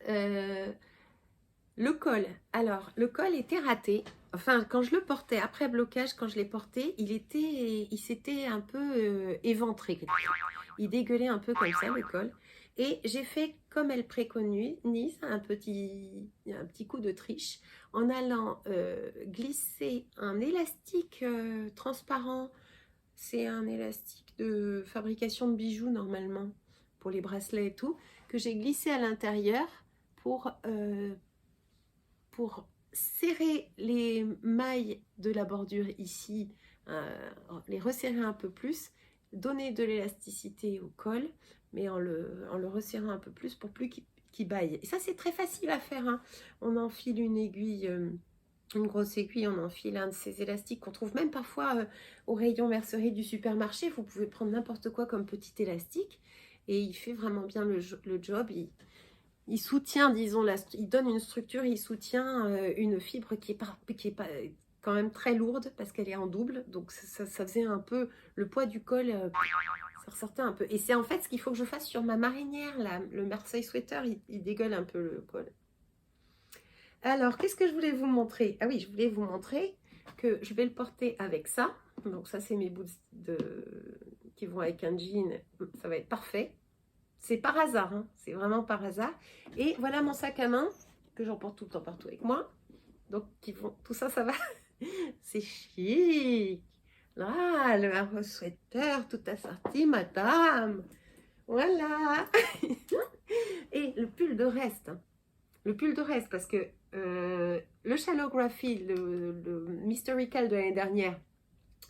A: Le col, alors le col était raté. Enfin, quand je le portais, après blocage, quand je l'ai porté, il s'était un peu éventré. Il dégueulait un peu comme ça, le col. Et j'ai fait comme elle préconise, un petit coup de triche, en allant glisser un élastique transparent. C'est un élastique de fabrication de bijoux, normalement, pour les bracelets et tout, que j'ai glissé à l'intérieur pour serrer les mailles de la bordure ici, les resserrer un peu plus, donner de l'élasticité au col, mais en le resserrant un peu plus pour plus qu'il baille. Et ça, c'est très facile à faire, hein. On enfile une aiguille, une grosse aiguille, on enfile un de ces élastiques qu'on trouve même parfois au rayon mercerie du supermarché. Vous pouvez prendre n'importe quoi comme petit élastique et il fait vraiment bien le job. Il soutient, disons, il donne une structure, il soutient une fibre qui est pas quand même très lourde parce qu'elle est en double. Donc ça faisait un peu le poids du col, ça ressortait un peu. Et c'est en fait ce qu'il faut que je fasse sur ma marinière, là, le Marseille Sweater, il dégueule un peu le col. Alors, qu'est-ce que je voulais vous montrer? Ah oui, je voulais vous montrer que je vais le porter avec ça. Donc ça, c'est mes boots qui vont avec un jean. Ça va être parfait. C'est par hasard, hein. C'est vraiment par hasard. Et voilà mon sac à main, que j'emporte tout le temps partout avec moi. Donc, tout ça, ça va. C'est chic. Là, le Harrow Sweater, tout assorti, madame. Voilà. Et le pull de reste, hein. Le pull de reste, parce que le Shallowgraphy, le Mysterical de l'année dernière,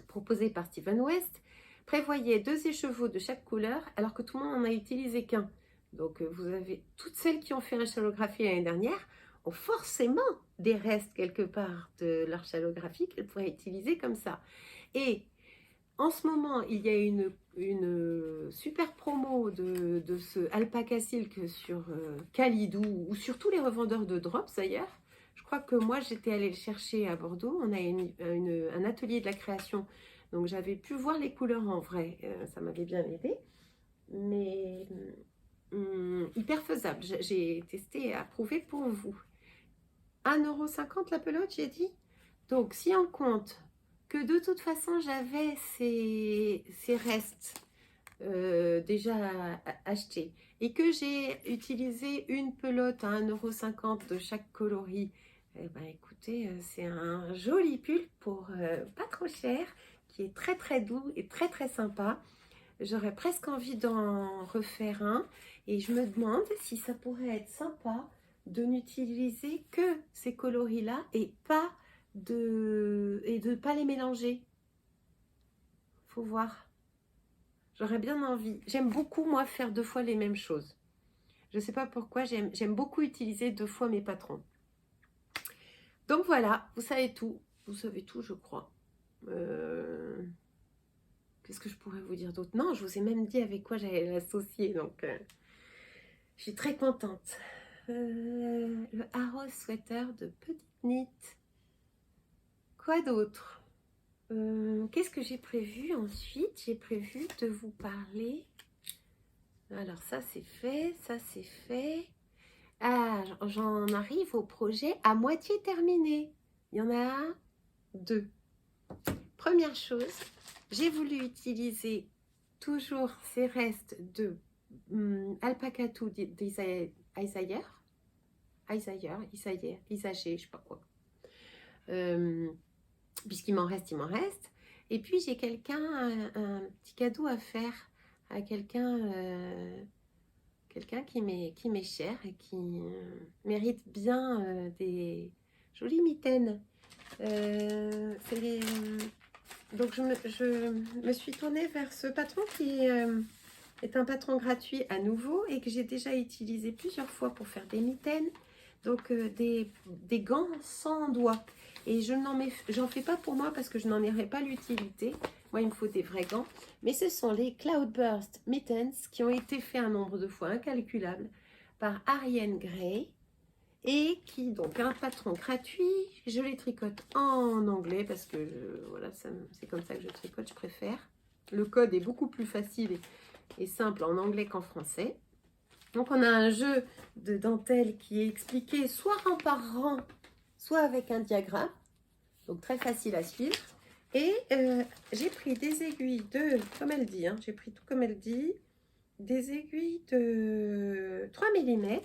A: proposé par Stephen West, prévoyait 2 écheveaux de chaque couleur, alors que tout le monde n'en a utilisé qu'un. Donc vous avez toutes celles qui ont fait un Shallowgraphy l'année dernière ont forcément des restes quelque part de leur Shallowgraphy qu'elles pourraient utiliser comme ça. Et en ce moment, il y a une super promo de ce alpaca silk sur Calidou ou sur tous les revendeurs de drops d'ailleurs. Je crois que moi, j'étais allée le chercher à Bordeaux. On a un atelier de la création. Donc, j'avais pu voir les couleurs en vrai. Ça m'avait bien aidé. Mais hyper faisable. J'ai testé et approuvé pour vous. 1,50 € la pelote, j'ai dit. Donc, si on compte que de toute façon, j'avais ces restes déjà achetés et que j'ai utilisé une pelote à 1,50 € de chaque coloris, eh ben, écoutez, c'est un joli pull pour pas trop cher, qui est très très doux et très très sympa. J'aurais presque envie d'en refaire un et je me demande si ça pourrait être sympa de n'utiliser que ces coloris-là et de pas les mélanger. Faut voir. J'aurais bien envie. J'aime beaucoup, moi, faire 2 fois les mêmes choses. Je ne sais pas pourquoi, j'aime beaucoup utiliser 2 fois mes patrons. Donc voilà, vous savez tout. Vous savez tout, je crois. Qu'est-ce que je pourrais vous dire d'autre? Non, je vous ai même dit avec quoi j'allais l'associer, donc je suis très contente. Le Harrow Sweater de Petite Knit. Quoi d'autre? Qu'est-ce que j'ai prévu ensuite? J'ai prévu de vous parler. Alors ça c'est fait, ça c'est fait. Ah, j'en arrive au projet à moitié terminé. Il y en a 2. Première chose, j'ai voulu utiliser toujours ces restes de Alpaca Two Isager, je sais pas quoi. Puisqu'il m'en reste, il m'en reste. Et puis j'ai un petit cadeau à faire à quelqu'un qui m'est cher et qui mérite bien des jolies mitaines. Donc je me suis tournée vers ce patron qui est un patron gratuit à nouveau et que j'ai déjà utilisé plusieurs fois pour faire des mitaines. Donc des gants sans doigts. Et j'en fais pas pour moi parce que je n'en aurais pas l'utilité. Moi, il me faut des vrais gants. Mais ce sont les Cloudburst Mittens qui ont été faits un nombre de fois incalculable par Ariane Gray. Et qui, donc, un patron gratuit. Je les tricote en anglais parce que voilà, c'est comme ça que je tricote, je préfère. Le code est beaucoup plus facile et simple en anglais qu'en français. Donc, on a un jeu de dentelle qui est expliqué soit rang par rang, soit avec un diagramme. Donc, très facile à suivre. Et j'ai pris des aiguilles comme elle dit, hein, j'ai pris tout comme elle dit, des aiguilles de 3 mm,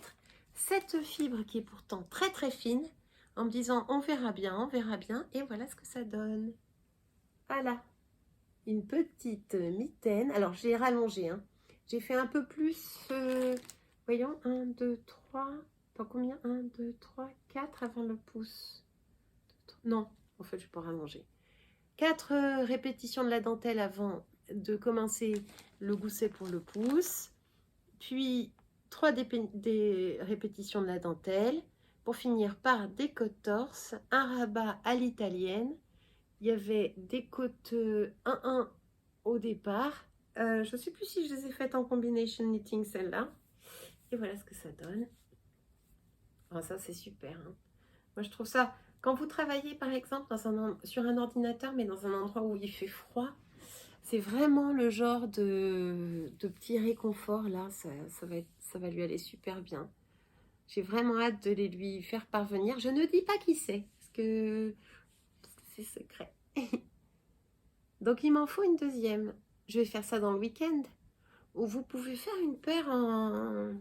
A: cette fibre qui est pourtant très très fine, en me disant on verra bien, et voilà ce que ça donne. Voilà, une petite mitaine. Alors, j'ai rallongé, hein. J'ai fait un peu plus, voyons, 1, 2, 3, pas combien 1, 2, 3, 4 avant le pouce. Non, en fait, je ne vais pas rallonger. 4 répétitions de la dentelle avant de commencer le gousset pour le pouce. Puis 3 des répétitions de la dentelle. Pour finir par des côtes torses, un rabat à l'italienne. Il y avait des côtes 1-1 au départ. Je ne sais plus si je les ai faites en combination knitting, celle-là. Et voilà ce que ça donne. Oh, ça, c'est super. Hein. Moi, je trouve ça... Quand vous travaillez, par exemple, sur un ordinateur, mais dans un endroit où il fait froid, c'est vraiment le genre de petit réconfort, là. Ça va lui aller super bien. J'ai vraiment hâte de les lui faire parvenir. Je ne dis pas qui c'est, parce que c'est secret. Donc, il m'en faut une deuxième. Je vais faire ça dans le week-end. Ou vous pouvez faire une paire en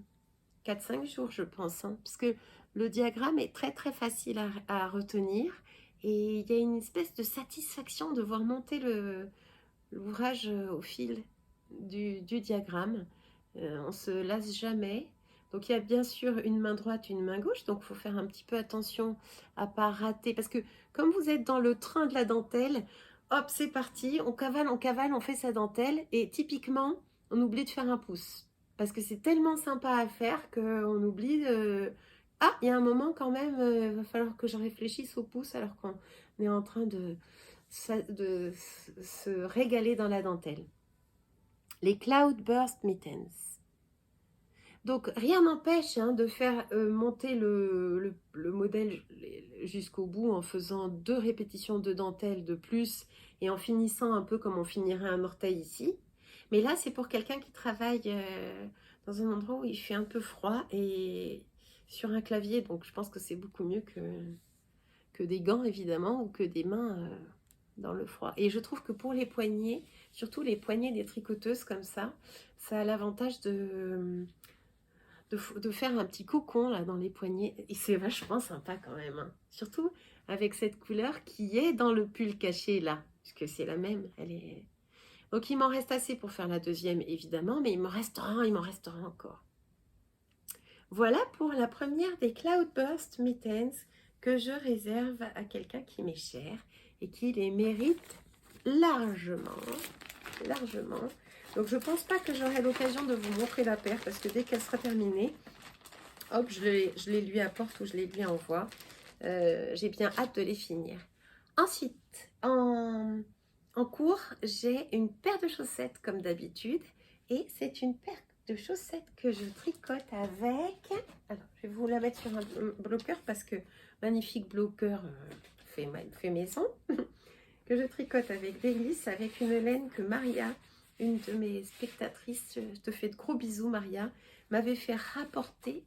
A: 4-5 jours, je pense. Hein, parce que le diagramme est très, très facile à retenir. Et il y a une espèce de satisfaction de voir monter l'ouvrage au fil du diagramme. On ne se lasse jamais. Donc, il y a bien sûr une main droite, une main gauche. Donc, il faut faire un petit peu attention à ne pas rater. Parce que comme vous êtes dans le train de la dentelle, hop, c'est parti. On cavale, on fait sa dentelle. Et typiquement, on oublie de faire un pouce. Parce que c'est tellement sympa à faire qu'on oublie... Ah, il y a un moment quand même, il va falloir que je réfléchisse au pouce alors qu'on est en train de se régaler dans la dentelle. Les Cloudburst Mittens. Donc, rien n'empêche hein, de faire monter le modèle jusqu'au bout en faisant 2 répétitions de dentelle de plus et en finissant un peu comme on finirait un orteil ici. Mais là, c'est pour quelqu'un qui travaille dans un endroit où il fait un peu froid et sur un clavier. Donc, je pense que c'est beaucoup mieux que des gants, évidemment, ou que des mains dans le froid. Et je trouve que pour les poignets, surtout les poignets des tricoteuses comme ça a l'avantage de faire un petit cocon là dans les poignets. Et c'est vachement sympa quand même. Hein. Surtout avec cette couleur qui est dans le pull caché là. Puisque c'est la même. Elle est... Donc il m'en reste assez pour faire la deuxième évidemment. Mais il m'en restera encore. Voilà pour la première des Cloudburst Mittens que je réserve à quelqu'un qui m'est cher et qui les mérite largement. Donc je pense pas que j'aurai l'occasion de vous montrer la paire parce que dès qu'elle sera terminée, hop, je les lui apporte ou je les lui envoie. J'ai bien hâte de les finir. Ensuite, en cours, j'ai une paire de chaussettes comme d'habitude et c'est une paire de chaussettes que je tricote avec... Alors, je vais vous la mettre sur un bloqueur parce que magnifique bloqueur fait maison. Que je tricote avec délice, avec une laine que Maria, une de mes spectatrices, je te fais de gros bisous Maria, m'avait rapporté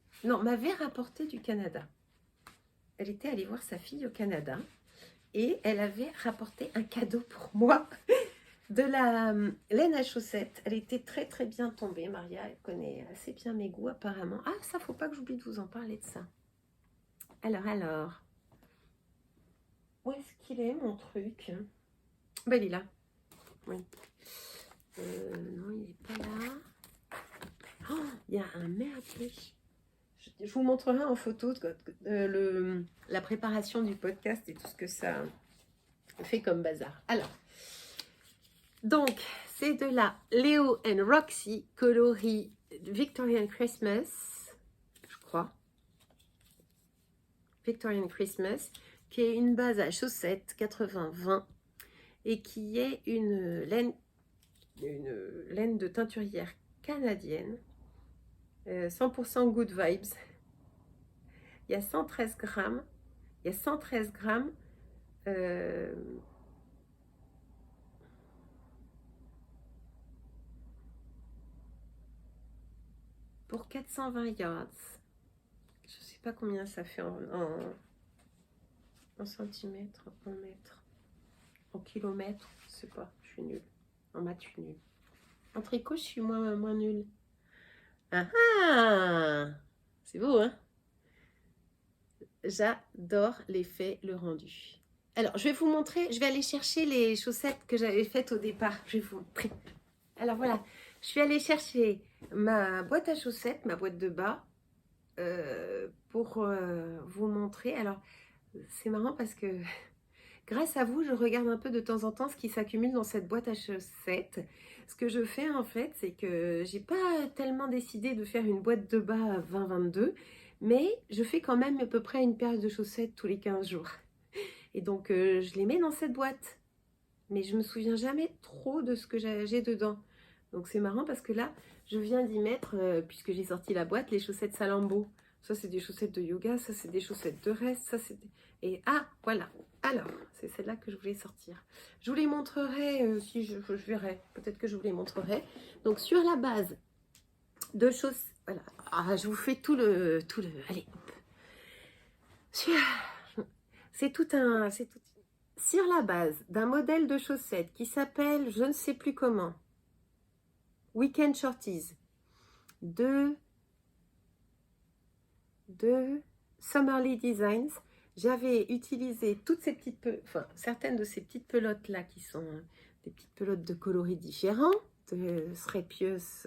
A: du Canada. Elle était allée voir sa fille au Canada et elle avait rapporté un cadeau pour moi. de la laine à chaussettes. Elle était très très bien tombée. Maria, elle connaît assez bien mes goûts apparemment. Ah, ça, faut pas que j'oublie de vous en parler de ça. Alors. Où est-ce qu'il est, mon truc? Ben, il est là. Oui. Non, il n'est pas là. Oh, il y a un merdier. Je vous montrerai en photo la préparation du podcast et tout ce que ça fait comme bazar. Alors, donc, c'est de la Leo & Roxy coloris Victorian Christmas, je crois. Victorian Christmas, qui est une base à chaussettes 80-20 et qui est une laine de teinturière canadienne, 100% good vibes. Il y a 113 grammes. Il y a 113 grammes. Pour 420 yards. Je ne sais pas combien ça fait en centimètres, en mètres, en kilomètres. Je ne sais pas, je suis nulle. En maths, je suis nulle. En tricot, je suis moins nulle. Ah ah! C'est beau, hein? J'adore l'effet, le rendu. Alors, je vais vous montrer, je vais aller chercher les chaussettes que j'avais faites au départ. Je vais vous montrer. Alors voilà, je suis allée chercher ma boîte à chaussettes, ma boîte de bas, pour vous montrer. Alors, c'est marrant parce que grâce à vous, je regarde un peu de temps en temps ce qui s'accumule dans cette boîte à chaussettes. Ce que je fais en fait, c'est que j'ai pas tellement décidé de faire une boîte de bas 20-22, mais je fais quand même à peu près une paire de chaussettes tous les 15 jours. Et donc, je les mets dans cette boîte. Mais je me souviens jamais trop de ce que j'ai dedans. Donc, c'est marrant parce que là, je viens d'y mettre, puisque j'ai sorti la boîte, les chaussettes Salambo. Ça, c'est des chaussettes de yoga. Ça, c'est des chaussettes de reste. Ça, c'est... Et ah, voilà. Alors, c'est celle-là que je voulais sortir. Je vous les montrerai, si je verrai. Peut-être que je vous les montrerai. Donc, sur la base de chaussettes... Voilà. Ah, je vous fais tout le... Allez, hop. C'est tout un... Sur la base d'un modèle de chaussettes qui s'appelle, je ne sais plus comment, Weekend Shorties de Summerly Designs, j'avais utilisé toutes ces certaines de ces petites pelotes là qui sont des petites pelotes de coloris différents de Srepius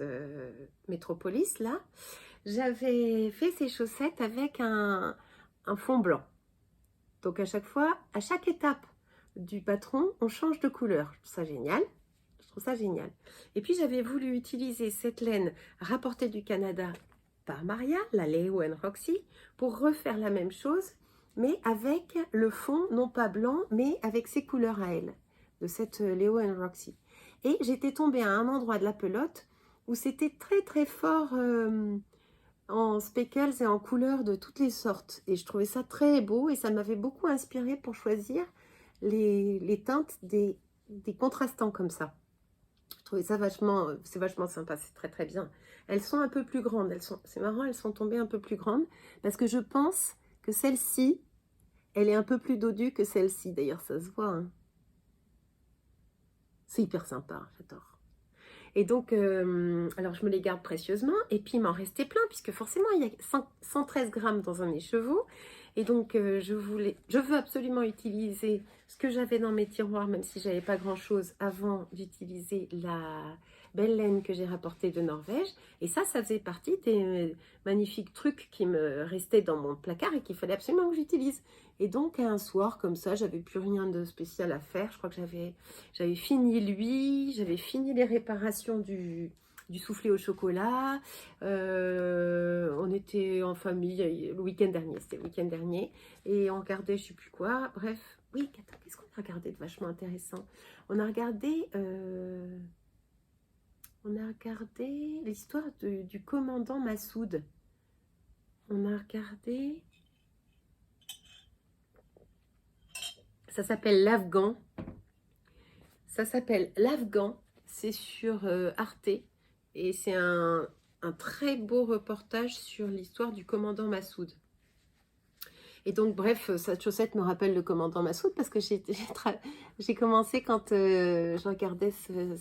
A: Metropolis là. J'avais fait ces chaussettes avec un fond blanc. Donc à chaque étape du patron, on change de couleur. Je trouve ça génial. Et puis j'avais voulu utiliser cette laine rapportée du Canada par Maria, la Leo & Roxy, pour refaire la même chose, mais avec le fond, non pas blanc, mais avec ses couleurs à elle, de cette Leo & Roxy. Et j'étais tombée à un endroit de la pelote où c'était très très fort en speckles et en couleurs de toutes les sortes. Et je trouvais ça très beau et ça m'avait beaucoup inspiré pour choisir les teintes des contrastants comme ça. Je trouvais ça c'est vachement sympa, c'est très très bien. Elles sont un peu plus grandes, c'est marrant, elles sont tombées un peu plus grandes parce que je pense que celle-ci, elle est un peu plus dodue que celle-ci. D'ailleurs, ça se voit. Hein. C'est hyper sympa, j'adore. Et donc, alors je me les garde précieusement. Et puis, il m'en restait plein, puisque forcément, il y a 113 grammes dans un écheveau. Et donc, je veux absolument utiliser ce que j'avais dans mes tiroirs, même si j'avais pas grand-chose avant d'utiliser la belle laine que j'ai rapportée de Norvège. Et ça faisait partie des magnifiques trucs qui me restaient dans mon placard et qu'il fallait absolument que j'utilise. Et donc, un soir, comme ça, j'avais plus rien de spécial à faire. Je crois que j'avais fini l'huile, j'avais fini les réparations du soufflé au chocolat. On était en famille le week-end dernier, c'était le week-end dernier. Et on regardait je sais plus quoi. Bref, oui, qu'est-ce qu'on a regardé de vachement intéressant? On a regardé l'histoire du commandant Massoud. On a regardé... Ça s'appelle l'Afghan. C'est sur Arte. Et c'est un très beau reportage sur l'histoire du commandant Massoud. Et donc, bref, cette chaussette me rappelle le commandant Massoud parce que j'ai commencé quand je regardais ce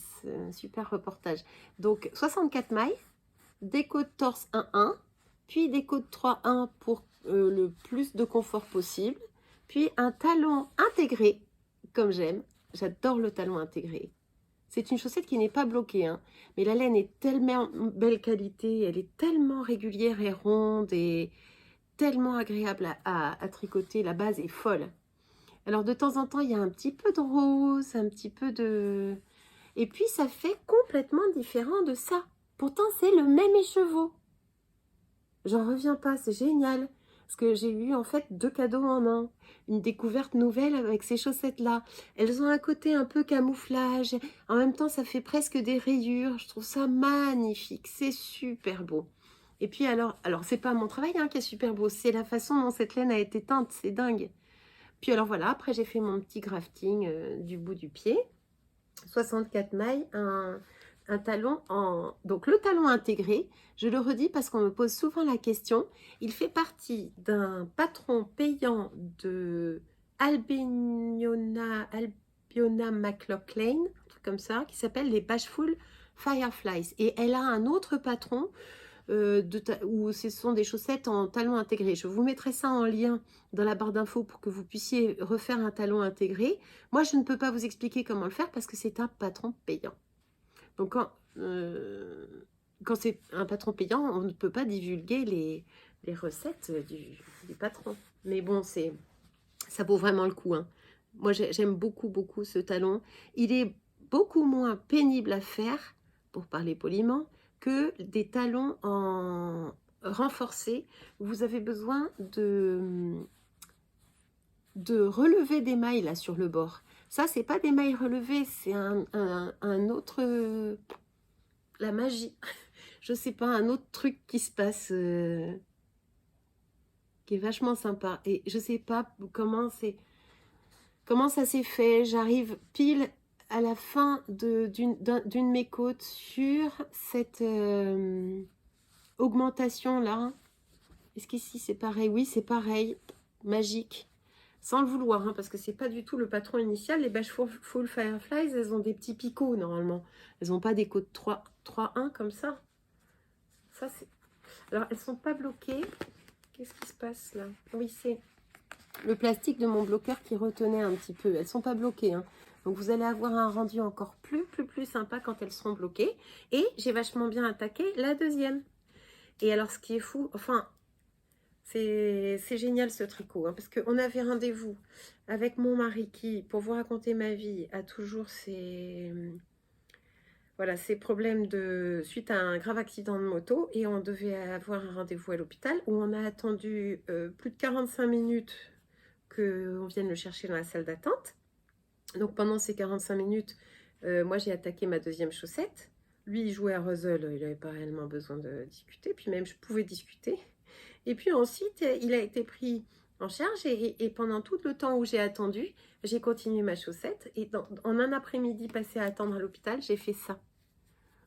A: super reportage. Donc, 64 mailles, déco de torse 1-1, puis déco de 3-1 pour le plus de confort possible, puis un talon intégré, comme j'aime. J'adore le talon intégré. C'est une chaussette qui n'est pas bloquée, hein, mais la laine est tellement belle qualité, elle est tellement régulière et ronde et tellement agréable à tricoter. La base est folle. Alors de temps en temps, il y a un petit peu de rose, un petit peu de... Et puis ça fait complètement différent de ça. Pourtant, c'est le même écheveau. J'en reviens pas, c'est génial. Parce que j'ai eu en fait 2 cadeaux en un. Une découverte nouvelle avec ces chaussettes-là. Elles ont un côté un peu camouflage. En même temps, ça fait presque des rayures. Je trouve ça magnifique. C'est super beau. Et puis alors c'est pas mon travail hein, qui est super beau. C'est la façon dont cette laine a été teinte. C'est dingue. Puis alors voilà, après j'ai fait mon petit grafting du bout du pied. 64 mailles, un talon en... Donc le talon intégré, je le redis parce qu'on me pose souvent la question, il fait partie d'un patron payant de Albiona McLaughlin, un truc comme ça, qui s'appelle les Bashful Fireflies. Et elle a un autre patron où ce sont des chaussettes en talon intégré. Je vous mettrai ça en lien dans la barre d'infos pour que vous puissiez refaire un talon intégré. Moi, je ne peux pas vous expliquer comment le faire parce que c'est un patron payant. Donc, quand c'est un patron payant, on ne peut pas divulguer les recettes du patron. Mais bon, ça vaut vraiment le coup. Hein. Moi, j'aime beaucoup, beaucoup ce talon. Il est beaucoup moins pénible à faire, pour parler poliment, que des talons en renforcés. Vous avez besoin de relever des mailles là sur le bord. Ça, c'est pas des mailles relevées, c'est un autre... la magie. Je sais pas, un autre truc qui se passe... qui est vachement sympa. Et je sais pas comment ça s'est fait. J'arrive pile à la fin d'une de mes côtes sur cette augmentation là. Est-ce qu'ici c'est pareil? Oui, c'est pareil. Magique. Sans le vouloir, hein, parce que c'est pas du tout le patron initial. Les Bashful Fireflies, elles ont des petits picots normalement. Elles n'ont pas des côtes 3-1 comme ça. Ça c'est... Alors, elles sont pas bloquées. Qu'est-ce qui se passe là? Oui, c'est le plastique de mon bloqueur qui retenait un petit peu. Elles sont pas bloquées, hein. Donc, vous allez avoir un rendu encore plus sympa quand elles seront bloquées. Et j'ai vachement bien attaqué la deuxième. Et alors, ce qui est fou, enfin, c'est génial ce tricot, hein, parce qu'on avait rendez-vous avec mon mari qui, pour vous raconter ma vie, a toujours voilà, ces problèmes suite à un grave accident de moto et on devait avoir un rendez-vous à l'hôpital où on a attendu plus de 45 minutes qu'on vienne le chercher dans la salle d'attente. Donc pendant ces 45 minutes, moi j'ai attaqué ma deuxième chaussette. Lui il jouait à Ruzzle, il n'avait pas réellement besoin de discuter, puis même je pouvais discuter. Et puis ensuite il a été pris en charge et pendant tout le temps où j'ai attendu, j'ai continué ma chaussette et en un après-midi passé à attendre à l'hôpital, j'ai fait ça.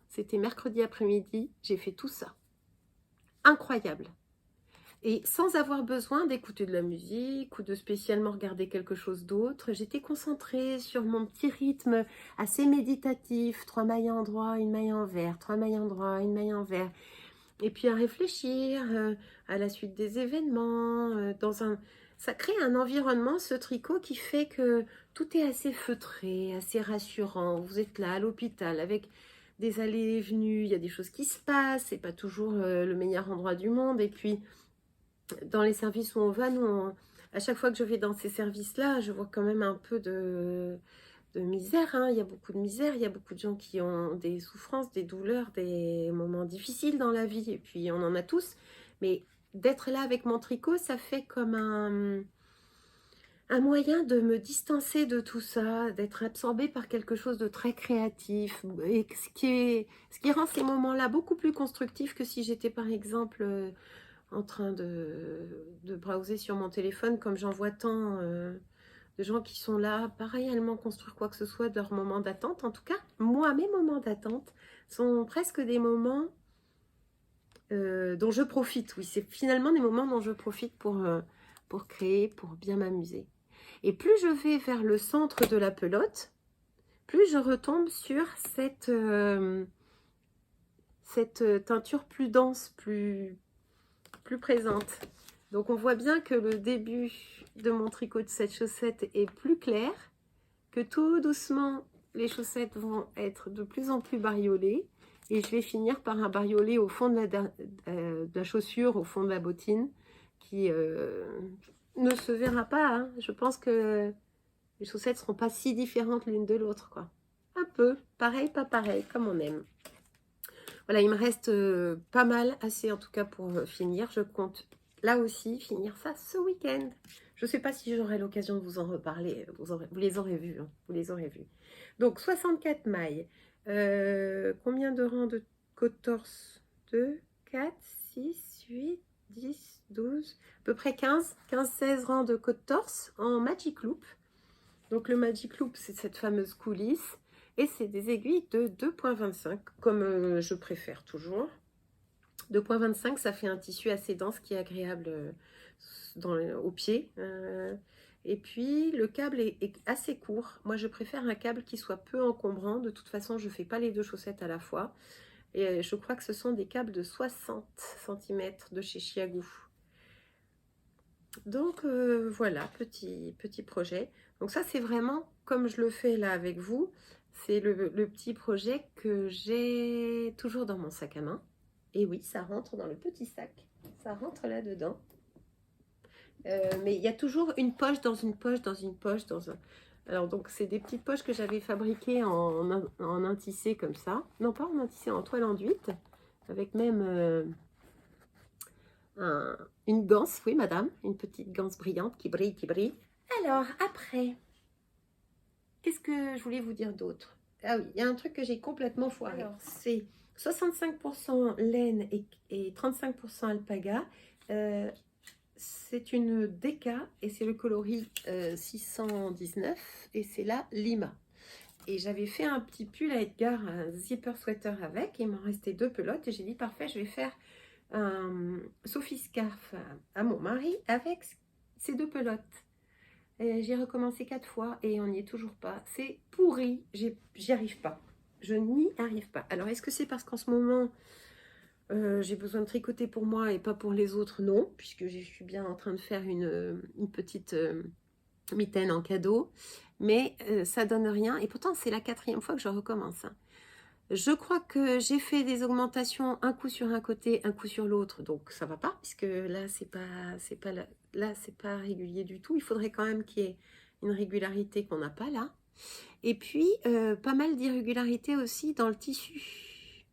A: C'était mercredi après-midi, j'ai fait tout ça. Incroyable. Et sans avoir besoin d'écouter de la musique ou de spécialement regarder quelque chose d'autre, j'étais concentrée sur mon petit rythme assez méditatif. 3 mailles en droit, une maille en vert, 3 mailles en droit, une maille en vert. Et puis à réfléchir à la suite des événements. Ça crée un environnement, ce tricot, qui fait que tout est assez feutré, assez rassurant. Vous êtes là à l'hôpital avec des allées et venues, il y a des choses qui se passent, c'est pas toujours le meilleur endroit du monde. Et puis, dans les services où on va, à chaque fois que je vais dans ces services-là, je vois quand même un peu de misère. Hein. Il y a beaucoup de misère, il y a beaucoup de gens qui ont des souffrances, des douleurs, des moments difficiles dans la vie. Et puis, on en a tous. Mais d'être là avec mon tricot, ça fait comme un moyen de me distancer de tout ça, d'être absorbée par quelque chose de très créatif, et ce qui rend ces moments-là beaucoup plus constructifs que si j'étais par exemple en train de browser sur mon téléphone, comme j'en vois tant de gens qui sont là, pas réellement construire quoi que ce soit de leur moment d'attente. En tout cas, moi, mes moments d'attente sont presque des moments dont je profite. Oui, c'est finalement des moments dont je profite pour pour créer, pour bien m'amuser. Et plus je vais vers le centre de la pelote, plus je retombe sur cette teinture plus dense, plus présente. Donc on voit bien que le début de mon tricot de cette chaussette est plus clair, que tout doucement les chaussettes vont être de plus en plus bariolées et je vais finir par un bariolé au fond de la chaussure, au fond de la bottine qui ne se verra pas, hein. Je pense que les chaussettes ne seront pas si différentes l'une de l'autre, quoi. Un peu, pareil, pas pareil, comme on aime. Voilà, il me reste pas mal, assez en tout cas pour finir. Je compte là aussi finir ça ce week-end. Je ne sais pas si j'aurai l'occasion de vous en reparler. Vous les aurez vus, hein, vous les aurez vus. Donc 64 mailles. Combien de rangs de côte torse? 2, 4, 6, 8, 10, 12, à peu près 15-16 rangs de côte torse en Magic Loop. Donc le Magic Loop, c'est cette fameuse coulisse. Et c'est des aiguilles de 2,25, comme je préfère toujours. 2,25, ça fait un tissu assez dense qui est agréable au pied. Et puis, le câble est assez court. Moi, je préfère un câble qui soit peu encombrant. De toute façon, je ne fais pas les 2 chaussettes à la fois. Et je crois que ce sont des câbles de 60 cm de chez Chiagou. Donc, voilà, petit projet. Donc ça, c'est vraiment comme je le fais là avec vous. C'est le petit projet que j'ai toujours dans mon sac à main. Et oui, ça rentre dans le petit sac. Ça rentre là-dedans. Mais il y a toujours une poche dans une poche, dans une poche, dans un... Alors, donc, c'est des petites poches que j'avais fabriquées en un tissé comme ça. Non, pas en un tissé, en toile enduite. Avec même une ganse, oui, madame. Une petite ganse brillante qui brille, qui brille. Alors, après... Qu'est-ce que je voulais vous dire d'autre? Ah oui, il y a un truc que j'ai complètement foiré. Alors, c'est 65% laine et 35% alpaga. C'est une Deka et c'est le coloris 619 et c'est la Lima. Et j'avais fait un petit pull à Edgar, un zipper sweater avec, et il m'en restait 2 pelotes. Et j'ai dit, parfait, je vais faire un Sophie Scarf à mon mari avec ces 2 pelotes. J'ai recommencé 4 fois et on n'y est toujours pas. C'est pourri, j'y arrive pas. Je n'y arrive pas. Alors, est-ce que c'est parce qu'en ce moment, j'ai besoin de tricoter pour moi et pas pour les autres? Non, puisque je suis bien en train de faire une petite mitaine en cadeau. Mais ça donne rien. Et pourtant, c'est la 4e fois que je recommence, hein. Je crois que j'ai fait des augmentations, un coup sur un côté, un coup sur l'autre, donc ça va pas, puisque là c'est pas régulier du tout. Il faudrait quand même qu'il y ait une régularité qu'on n'a pas là. Et puis pas mal d'irrégularités aussi dans le tissu.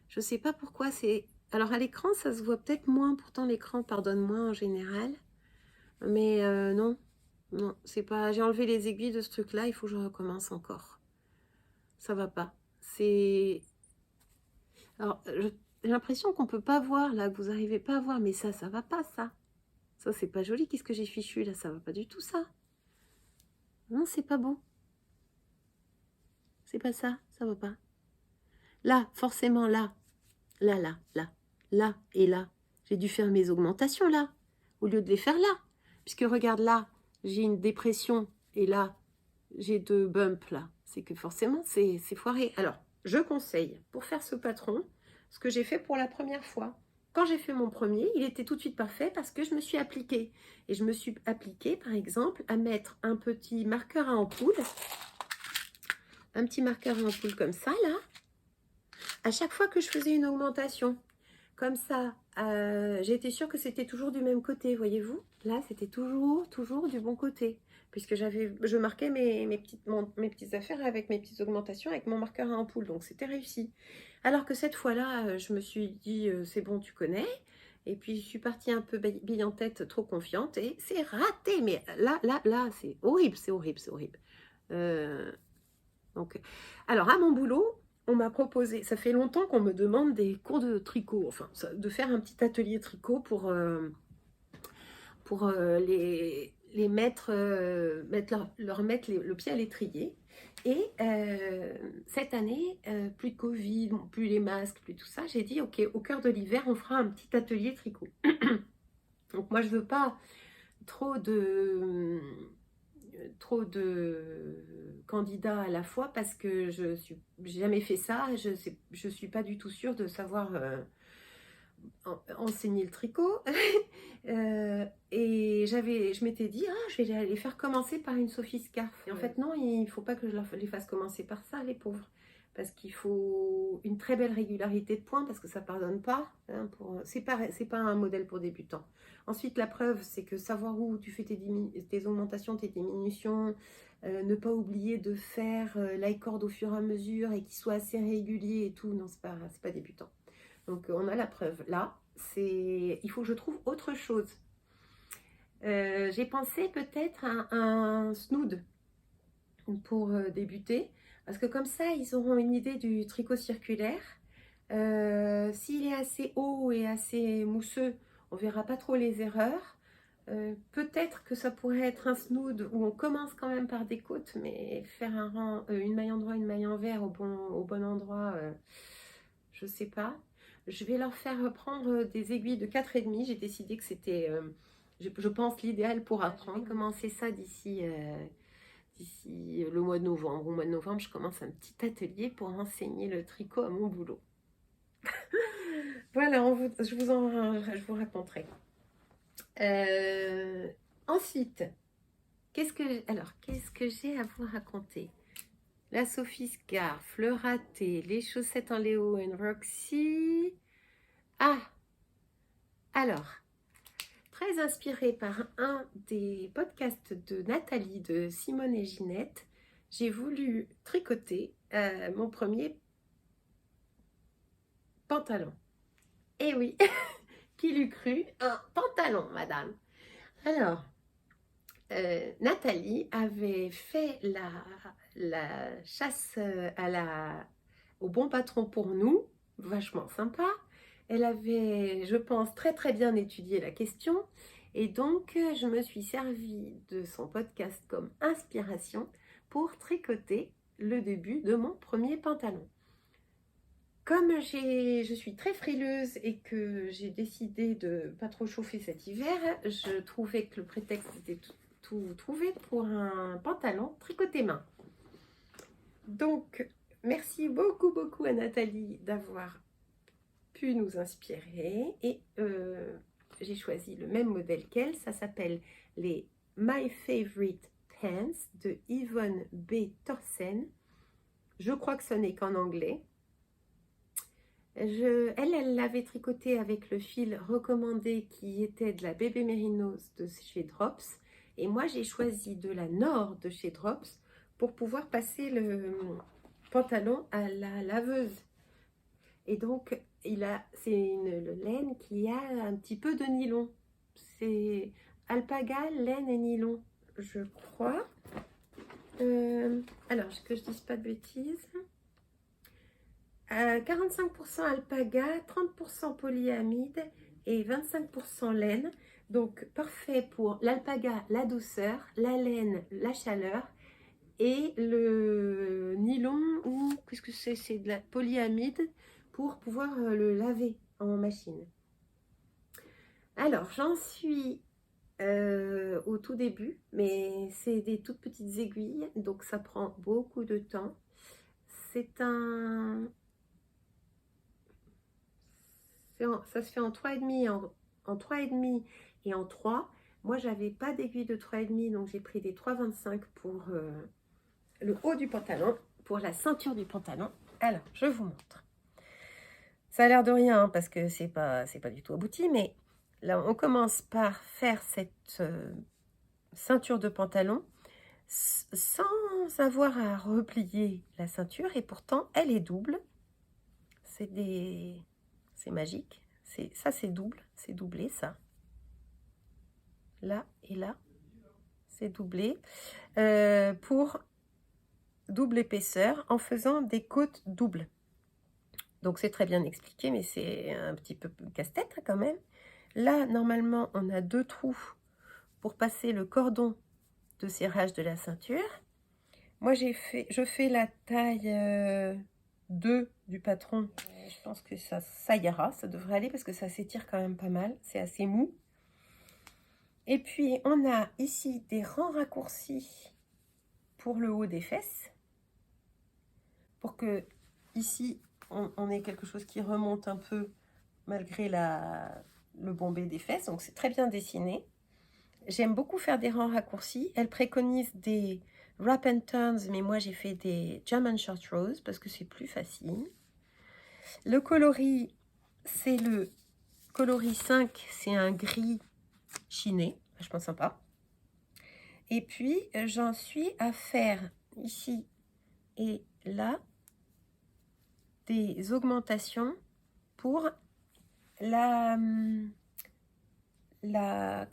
A: Je sais pas pourquoi c'est. Alors à l'écran ça se voit peut-être moins, pourtant l'écran pardonne moins en général. Mais non, c'est pas. J'ai enlevé les aiguilles de ce truc-là, il faut que je recommence encore. Ça va pas. C'est... Alors, j'ai l'impression qu'on peut pas voir, là, que vous n'arrivez pas à voir, mais ça va pas, ça. Ça, c'est pas joli. Qu'est-ce que j'ai fichu, là? Ça va pas du tout, ça. Non, c'est pas beau. C'est pas ça, ça va pas. Là, forcément, là. Là et là. J'ai dû faire mes augmentations, là, au lieu de les faire là. Puisque, regarde, là, j'ai une dépression, et là, j'ai 2 bumps, là. C'est que forcément, c'est foiré. Alors, je conseille, pour faire ce patron, ce que j'ai fait pour la première fois. Quand j'ai fait mon premier, il était tout de suite parfait parce que je me suis appliquée. Et je me suis appliquée, par exemple, à mettre un petit marqueur à ampoule. Un petit marqueur à ampoule comme ça, là. À chaque fois que je faisais une augmentation. Comme ça, j'étais sûre que c'était toujours du même côté, voyez-vous. Là, c'était toujours du bon côté. Puisque je marquais mes petites affaires avec mes petites augmentations avec mon marqueur à ampoule. Donc, c'était réussi. Alors que cette fois-là, je me suis dit, c'est bon, tu connais. Et puis, je suis partie un peu bille en tête, trop confiante. Et c'est raté. Mais là, c'est horrible, c'est horrible, c'est horrible. Donc, alors, à mon boulot, on m'a proposé, ça fait longtemps qu'on me demande des cours de tricot, enfin, de faire un petit atelier tricot pour les mettre, leur mettre le pied à l'étrier. Et cette année, plus de Covid, plus les masques, plus tout ça, j'ai dit, ok, au cœur de l'hiver, on fera un petit atelier tricot. Donc moi, je veux pas trop de candidats à la fois parce que j'ai jamais fait ça. Je suis pas du tout sûre de savoir enseigner le tricot. Et je m'étais dit, ah, je vais les faire commencer par une Sophie Scarf. Et en fait, non, il faut pas que je les fasse commencer par ça, les pauvres. Parce qu'il faut une très belle régularité de points, parce que ça pardonne pas. Hein, c'est pas un modèle pour débutants. Ensuite, la preuve, c'est que savoir où tu fais tes augmentations, tes diminutions, ne pas oublier de faire l'icord au fur et à mesure et qu'il soit assez régulier et tout, non, c'est pas débutant. Donc on a la preuve. Là, il faut que je trouve autre chose. J'ai pensé peut-être à un snood pour débuter. Parce que comme ça, ils auront une idée du tricot circulaire. S'il est assez haut et assez mousseux, on verra pas trop les erreurs. Peut-être que ça pourrait être un snood où on commence quand même par des côtes, mais faire un rang, une maille endroit, une maille envers au bon endroit, je sais pas. Je vais leur faire prendre des aiguilles de 4,5. J'ai décidé que c'était, je pense, l'idéal pour apprendre. Je vais commencer ça d'ici le mois de novembre. Au mois de novembre, je commence un petit atelier pour enseigner le tricot à mon boulot. Voilà, je vous raconterai. Ensuite, qu'est-ce que j'ai à vous raconter? La Sophie Scarf, le raté, les chaussettes en Léo and Roxy. Ah, alors, très inspirée par un des podcasts de Nathalie, de Simone et Ginette, j'ai voulu tricoter mon premier pantalon. Eh oui, qui l'eût cru? Un pantalon, madame. Alors, Nathalie avait fait la chasse au bon patron pour nous, vachement sympa. Elle avait, je pense, très très bien étudié la question. Et donc, je me suis servie de son podcast comme inspiration pour tricoter le début de mon premier pantalon. Comme je suis très frileuse et que j'ai décidé de pas trop chauffer cet hiver, je trouvais que le prétexte était tout trouvé pour un pantalon tricoté main. Donc, merci beaucoup beaucoup à Nathalie d'avoir pu nous inspirer et j'ai choisi le même modèle qu'elle. Ça s'appelle les My Favorite Pants de Yvonne B. Thorsen. Je crois que ce n'est qu'en anglais. Elle l'avait tricoté avec le fil recommandé qui était de la Bébé Mérinos de chez Drops. Et moi, j'ai choisi de la Nord de chez Drops pour pouvoir passer le pantalon à la laveuse. Et donc, c'est une laine qui a un petit peu de nylon. C'est alpaga, laine et nylon, je crois. Alors, que je dise pas de bêtises. 45% alpaga, 30% polyamide et 25% laine. Donc, parfait pour l'alpaga, la douceur, la laine, la chaleur et le nylon, ou qu'est-ce que c'est de la polyamide pour pouvoir le laver en machine. Alors, j'en suis au tout début, mais c'est des toutes petites aiguilles, donc ça prend beaucoup de temps. Ça se fait en 3,5 en 3,5 et en 3. Moi, j'avais pas d'aiguille de 3,5, donc j'ai pris des 3,25 pour le haut du pantalon, pour la ceinture du pantalon. Alors, je vous montre. Ça a l'air de rien, hein, parce que c'est pas du tout abouti, mais là, on commence par faire cette ceinture de pantalon sans avoir à replier la ceinture, et pourtant, elle est double. C'est magique. Ça, c'est double. C'est doublé, ça. Là et là. C'est doublé. Pour double épaisseur en faisant des côtes doubles. Donc, c'est très bien expliqué, mais c'est un petit peu casse-tête quand même. Là, normalement, on a 2 trous pour passer le cordon de serrage de la ceinture. Moi, je fais la taille 2 du patron. Je pense que ça ira, ça devrait aller parce que ça s'étire quand même pas mal. C'est assez mou. Et puis, on a ici des rangs raccourcis pour le haut des fesses. Pour que, ici, on ait quelque chose qui remonte un peu malgré le bombé des fesses. Donc, c'est très bien dessiné. J'aime beaucoup faire des rangs raccourcis. Elle préconise des wrap and turns, mais moi, j'ai fait des German short rows parce que c'est plus facile. Le coloris, c'est le coloris 5. C'est un gris chiné, vachement sympa. Et puis, j'en suis à faire ici et là des augmentations pour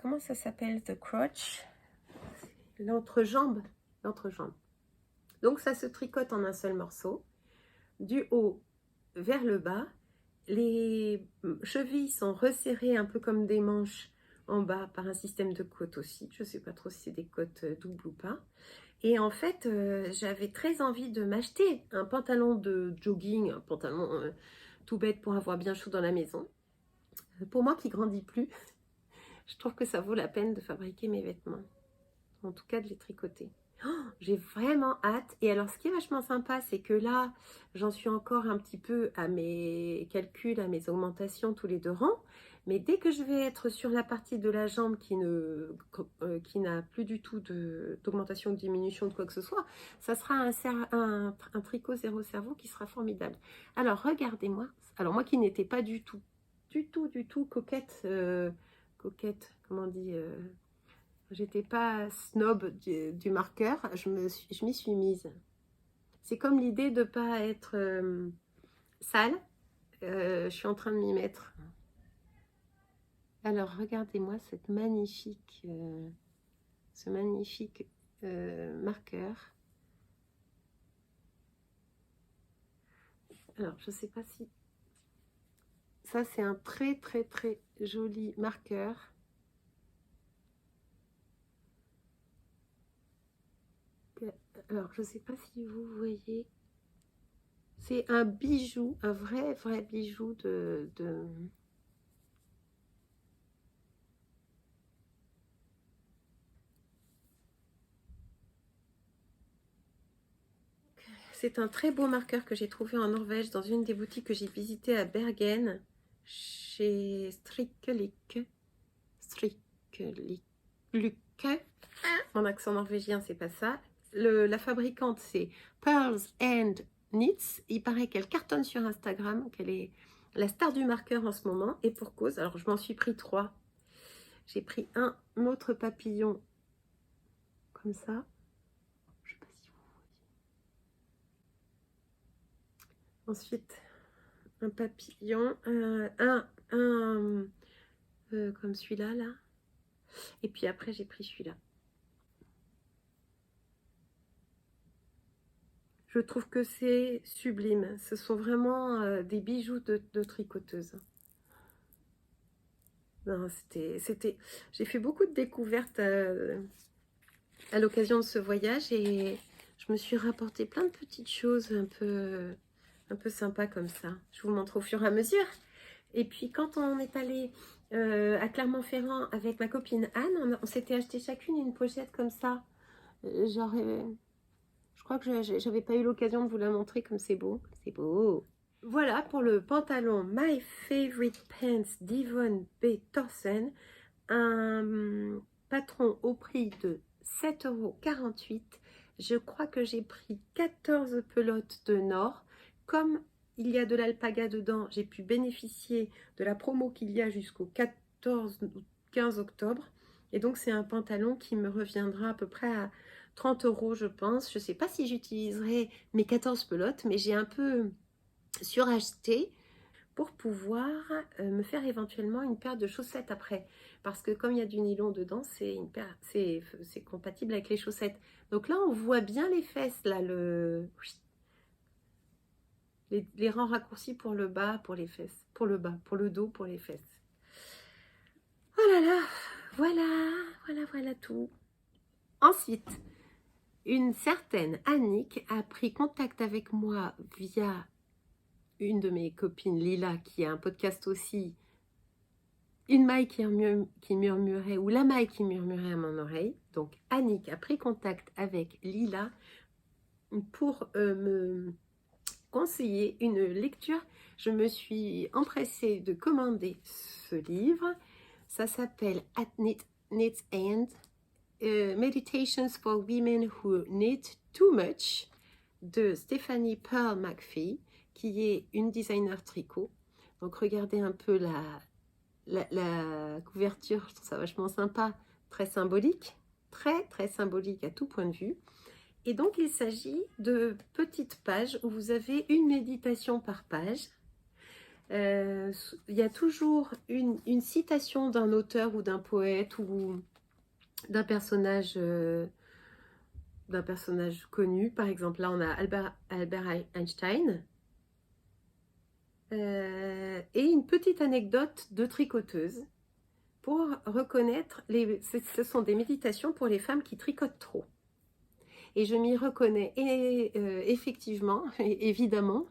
A: comment ça s'appelle, the crotch, l'entrejambe. Donc, ça se tricote en un seul morceau, du haut vers le bas. Les chevilles sont resserrées un peu comme des manches en bas par un système de côtes aussi. Je ne sais pas trop si c'est des côtes doubles ou pas. Et en fait, j'avais très envie de m'acheter un pantalon de jogging, un pantalon tout bête pour avoir bien chaud dans la maison. Pour moi qui grandis plus, je trouve que ça vaut la peine de fabriquer mes vêtements. En tout cas, de les tricoter. Oh, j'ai vraiment hâte. Et alors, ce qui est vachement sympa, c'est que là, j'en suis encore un petit peu à mes calculs, à mes augmentations tous les 2 rangs. Mais dès que je vais être sur la partie de la jambe qui n'a plus du tout d'augmentation ou de diminution de quoi que ce soit, ça sera un tricot zéro cerveau qui sera formidable. Alors, regardez-moi. Alors, moi qui n'étais pas du tout coquette, comment on dit j'étais pas snob du marqueur, je m'y suis mise. C'est comme l'idée de ne pas être sale. Je suis en train de m'y mettre. Alors, regardez-moi ce magnifique marqueur. Alors, je ne sais pas si... Ça, c'est un très, très, très joli marqueur. Alors, je ne sais pas si vous voyez. C'est un bijou, un vrai bijou de... C'est un très beau marqueur que j'ai trouvé en Norvège dans une des boutiques que j'ai visitées à Bergen, chez Strikkelykke. Mon accent norvégien, c'est pas ça. La fabricante, c'est Pearls and Knits. Il paraît qu'elle cartonne sur Instagram, qu'elle est la star du marqueur en ce moment, et pour cause. Alors, je m'en suis pris 3. J'ai pris un autre papillon comme ça. Je sais pas si vous voyez. Ensuite, un papillon, comme celui-là, là. Et puis après, j'ai pris celui-là. Je trouve que c'est sublime. Ce sont vraiment des bijoux de tricoteuse. Non, J'ai fait beaucoup de découvertes à l'occasion de ce voyage et je me suis rapporté plein de petites choses un peu sympas comme ça. Je vous montre au fur et à mesure. Et puis quand on est allé à Clermont-Ferrand avec ma copine Anne, on s'était acheté chacune une pochette comme ça. Je crois que j'avais pas eu l'occasion de vous la montrer comme c'est beau. C'est beau. Voilà pour le pantalon My Favorite Pants d'Yvonne B. Thorsen. Un patron au prix de 7,48 €. Je crois que j'ai pris 14 pelotes de Nord. Comme il y a de l'alpaga dedans, j'ai pu bénéficier de la promo qu'il y a jusqu'au 14 ou 15 octobre. Et donc, c'est un pantalon qui me reviendra à peu près à 30 € je pense. Je ne sais pas si j'utiliserai mes 14 pelotes, mais j'ai un peu suracheté pour pouvoir me faire éventuellement une paire de chaussettes après. Parce que comme il y a du nylon dedans, c'est compatible avec les chaussettes. Donc là, on voit bien les fesses, là, les rangs raccourcis pour le bas, pour les fesses. Pour le bas, pour le dos, pour les fesses. Oh là là, voilà tout. Ensuite, une certaine Annick a pris contact avec moi via une de mes copines, Lila, qui a un podcast aussi, une maille qui murmurait, ou la maille qui murmurait à mon oreille. Donc Annick a pris contact avec Lila pour me conseiller une lecture. Je me suis empressée de commander ce livre. Ça s'appelle At Knit's End, Meditations for Women Who Knit Too Much, de Stephanie Pearl McPhee, qui est une designer tricot. Donc regardez un peu la couverture, je trouve ça vachement sympa, très symbolique, très symbolique à tout point de vue. Et donc il s'agit de petites pages où vous avez une méditation par page. Il y a toujours une citation d'un auteur ou d'un poète ou d'un personnage connu. Par exemple, là on a Albert Einstein. Et une petite anecdote de tricoteuse pour reconnaître, ce sont des méditations pour les femmes qui tricotent trop. Et je m'y reconnais, et effectivement, évidemment,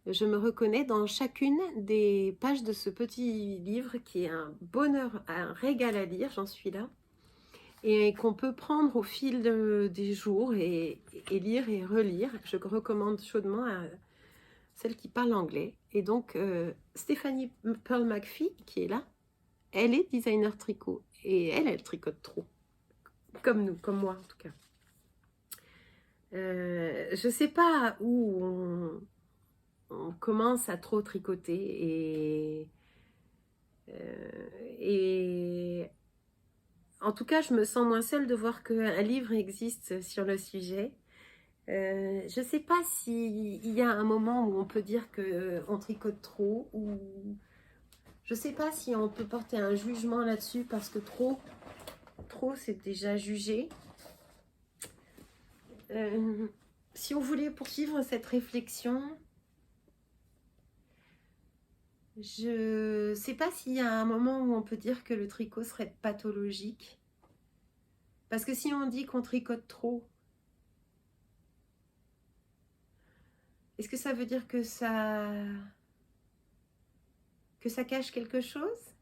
A: je me reconnais dans chacune des pages de ce petit livre qui est un bonheur, un régal à lire, j'en suis là, et qu'on peut prendre au fil des jours et lire et relire. Je recommande chaudement à celle qui parle anglais. Et donc, Stephanie Pearl McPhee, qui est là, elle est designer tricot. Et elle tricote trop. Comme nous, comme moi en tout cas. Je ne sais pas où on commence à trop tricoter. Et en tout cas, je me sens moins seule de voir qu'un livre existe sur le sujet. Je ne sais pas s'il y a un moment où on peut dire qu'on tricote trop, ou je ne sais pas si on peut porter un jugement là-dessus, parce que trop c'est déjà jugé. Si on voulait poursuivre cette réflexion, je ne sais pas s'il y a un moment où on peut dire que le tricot serait pathologique. Parce que si on dit qu'on tricote trop, est-ce que ça veut dire que ça cache quelque chose?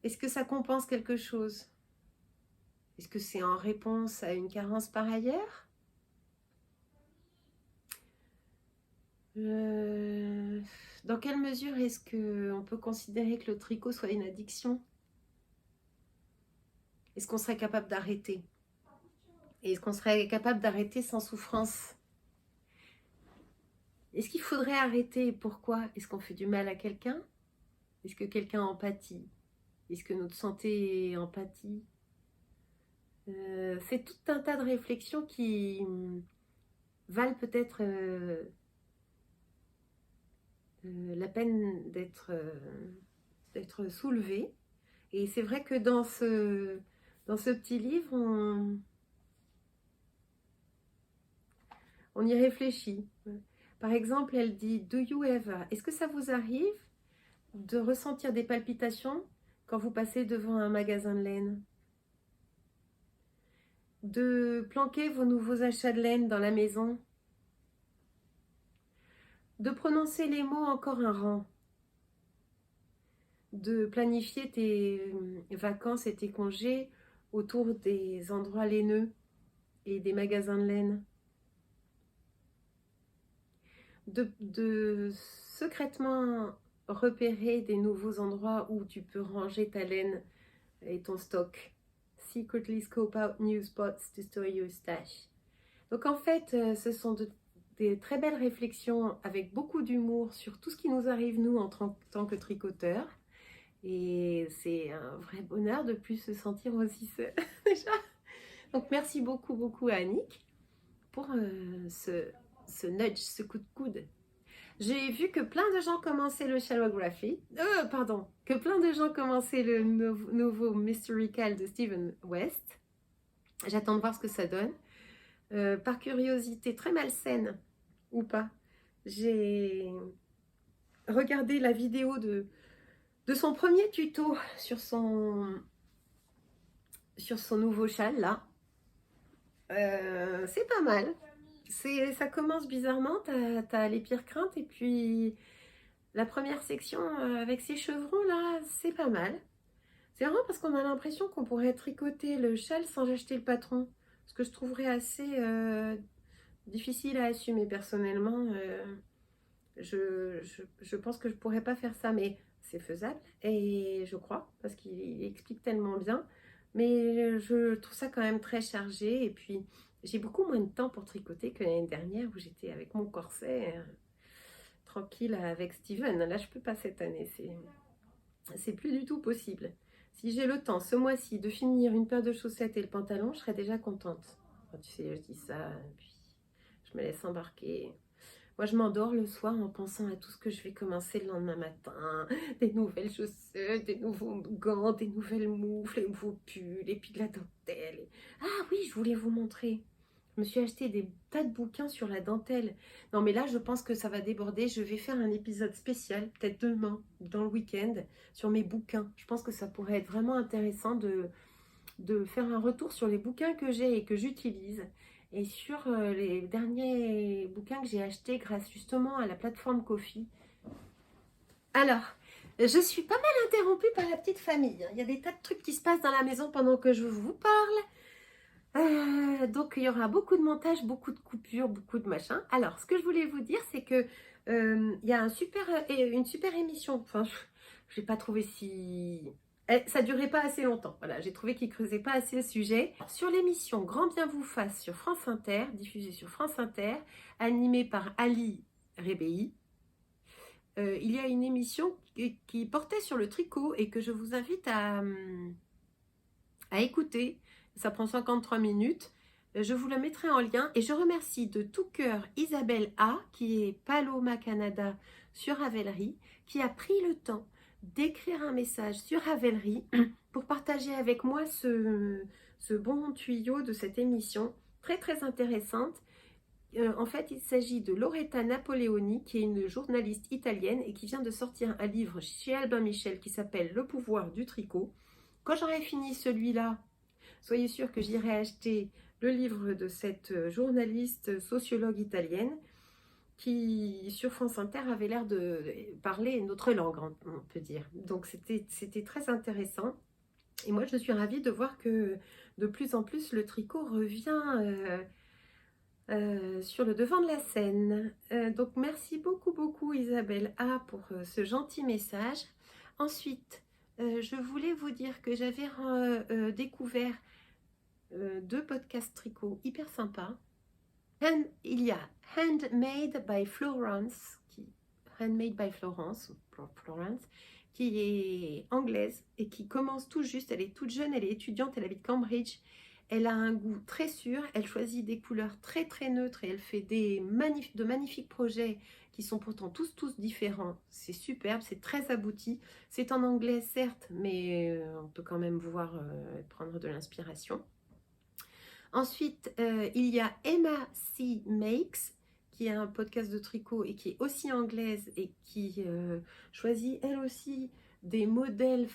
A: Est-ce que ça compense quelque chose? Est-ce que c'est en réponse à une carence par ailleurs? Dans quelle mesure est-ce qu'on peut considérer que le tricot soit une addiction? Est-ce qu'on serait capable d'arrêter? Est-ce qu'on serait capable d'arrêter sans souffrance? Est-ce qu'il faudrait arrêter? Pourquoi? Est-ce qu'on fait du mal à quelqu'un? Est-ce que quelqu'un empathie? Est-ce que notre santé empathie? C'est tout un tas de réflexions qui valent peut-être la peine d'être soulevées. Et c'est vrai que dans ce petit livre, on y réfléchit. Par exemple, elle dit « Do you ever » Est-ce que ça vous arrive de ressentir des palpitations quand vous passez devant un magasin de laine? De planquer vos nouveaux achats de laine dans la maison? De prononcer les mots encore un rang? De planifier tes vacances et tes congés autour des endroits laineux et des magasins de laine? De secrètement repérer des nouveaux endroits où tu peux ranger ta laine et ton stock. Secretly scope out new spots to store your stash. Donc en fait, ce sont des très belles réflexions avec beaucoup d'humour sur tout ce qui nous arrive nous en tant que tricoteurs. Et c'est un vrai bonheur de plus se sentir aussi seul déjà. Donc merci beaucoup à Annick pour ce nudge, ce coup de coude. J'ai vu que plein de gens commençaient le Shallowgraphy. Que plein de gens commençaient le nouveau Mystery Call de Stephen West. J'attends de voir ce que ça donne. Par curiosité très malsaine, ou pas, j'ai regardé la vidéo de son premier tuto sur son nouveau châle, là. C'est pas mal. Ça commence bizarrement, t'as les pires craintes, et puis La première section avec ces chevrons là, c'est pas mal. C'est vraiment parce qu'on a l'impression qu'on pourrait tricoter le châle sans acheter le patron. Ce que je trouverais assez difficile à assumer personnellement. Je pense que je pourrais pas faire ça, mais c'est faisable. Et je crois, parce qu'il explique tellement bien. Mais je trouve ça quand même très chargé. Et puis, j'ai beaucoup moins de temps pour tricoter que l'année dernière où j'étais avec mon corset tranquille avec Steven. Là, je peux pas cette année. C'est plus du tout possible. Si j'ai le temps ce mois-ci de finir une paire de chaussettes et le pantalon, je serais déjà contente. Enfin, tu sais, je dis ça, puis je me laisse embarquer. Moi, je m'endors le soir en pensant à tout ce que je vais commencer le lendemain matin. Des nouvelles chaussettes, des nouveaux gants, des nouvelles moufles, des nouveaux pulls, et puis de la dentelle. Ah oui, je voulais vous montrer. Je me suis acheté des tas de bouquins sur la dentelle. Non, mais là, je pense que ça va déborder. Je vais faire un épisode spécial, peut-être demain, dans le week-end, sur mes bouquins. Je pense que ça pourrait être vraiment intéressant de faire un retour sur les bouquins que j'ai et que j'utilise. Et sur les derniers bouquins que j'ai achetés grâce justement à la plateforme Ko-fi. Alors, je suis pas mal interrompue par la petite famille. Il y a des tas de trucs qui se passent dans la maison pendant que je vous parle. Donc il y aura beaucoup de montage, beaucoup de coupures, beaucoup de machins. Alors ce que je voulais vous dire c'est que il y a une super émission. Enfin, je n'ai pas trouvé si... ça durait pas assez longtemps. Voilà, j'ai trouvé qu'il creusait pas assez le sujet. Sur l'émission Grand bien vous fasse sur France Inter, diffusée sur France Inter, animée par Ali Rebéi, il y a une émission qui portait sur le tricot et que je vous invite à écouter. Ça prend 53 minutes. Je vous la mettrai en lien et je remercie de tout cœur Isabelle A, qui est Paloma Canada sur Ravelry, qui a pris le temps d'écrire un message sur Ravelry pour partager avec moi ce bon tuyau de cette émission très très intéressante. En fait, il s'agit de Loretta Napoleoni, qui est une journaliste italienne et qui vient de sortir un livre chez Albin Michel qui s'appelle Le pouvoir du tricot. Quand j'aurai fini celui-là, soyez sûr que j'irai acheter le livre de cette journaliste sociologue italienne qui, sur France Inter, avait l'air de parler notre langue, on peut dire. Donc, c'était très intéressant. Et moi, je suis ravie de voir que de plus en plus, le tricot revient sur le devant de la scène. Donc, merci beaucoup, beaucoup, Isabelle A, pour ce gentil message. Ensuite, je voulais vous dire que j'avais découvert deux podcasts tricot hyper sympas. Il y a Handmade by Florence, Florence, qui est anglaise et qui commence tout juste. Elle est toute jeune, elle est étudiante, elle habite Cambridge. Elle a un goût très sûr, elle choisit des couleurs très très neutres et elle fait de magnifiques projets qui sont pourtant tous différents. C'est superbe, c'est très abouti. C'est en anglais certes, mais on peut quand même prendre de l'inspiration. Ensuite, il y a Emma C. Makes, qui est un podcast de tricot et qui est aussi anglaise et qui choisit elle aussi des modèles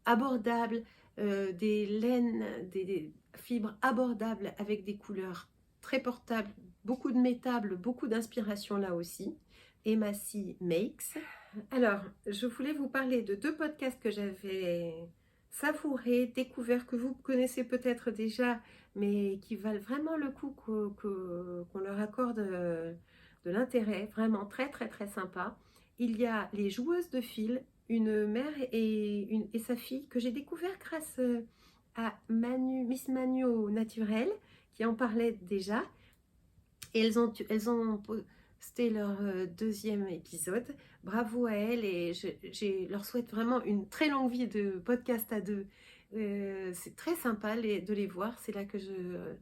A: abordables, des laines, des fibres abordables avec des couleurs très portables, beaucoup de métables, beaucoup d'inspiration là aussi. Emma C. Makes. Alors, je voulais vous parler de deux podcasts que j'avais savourés, découverts, que vous connaissez peut-être déjà, mais qui valent vraiment le coup qu'on leur accorde de l'intérêt, vraiment très très très sympa. Il y a Les Joueuses de fil, une mère et sa fille que j'ai découvert grâce à Miss Manu au Naturel, qui en parlait déjà. Et elles ont posté leur deuxième épisode. Bravo à elles et je leur souhaite vraiment une très longue vie de podcast à deux. C'est très sympa de les voir. C'est là que je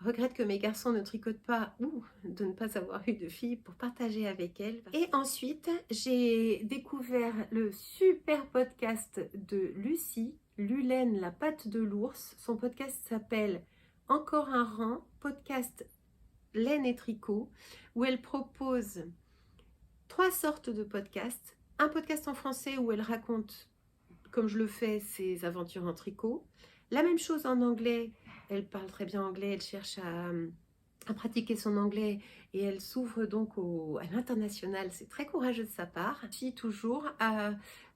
A: regrette que mes garçons ne tricotent pas ou de ne pas avoir eu de filles pour partager avec elles. Et ensuite, j'ai découvert le super podcast de Lucie, Lulaine, la patte de l'ours. Son podcast s'appelle Encore un rang, podcast laine et tricot, où elle propose 3 sortes de podcasts. Un podcast en français où elle raconte, comme je le fais, ses aventures en tricot. La même chose en anglais, elle parle très bien anglais, elle cherche à pratiquer son anglais et elle s'ouvre donc à l'international. C'est très courageux de sa part. Je suis toujours à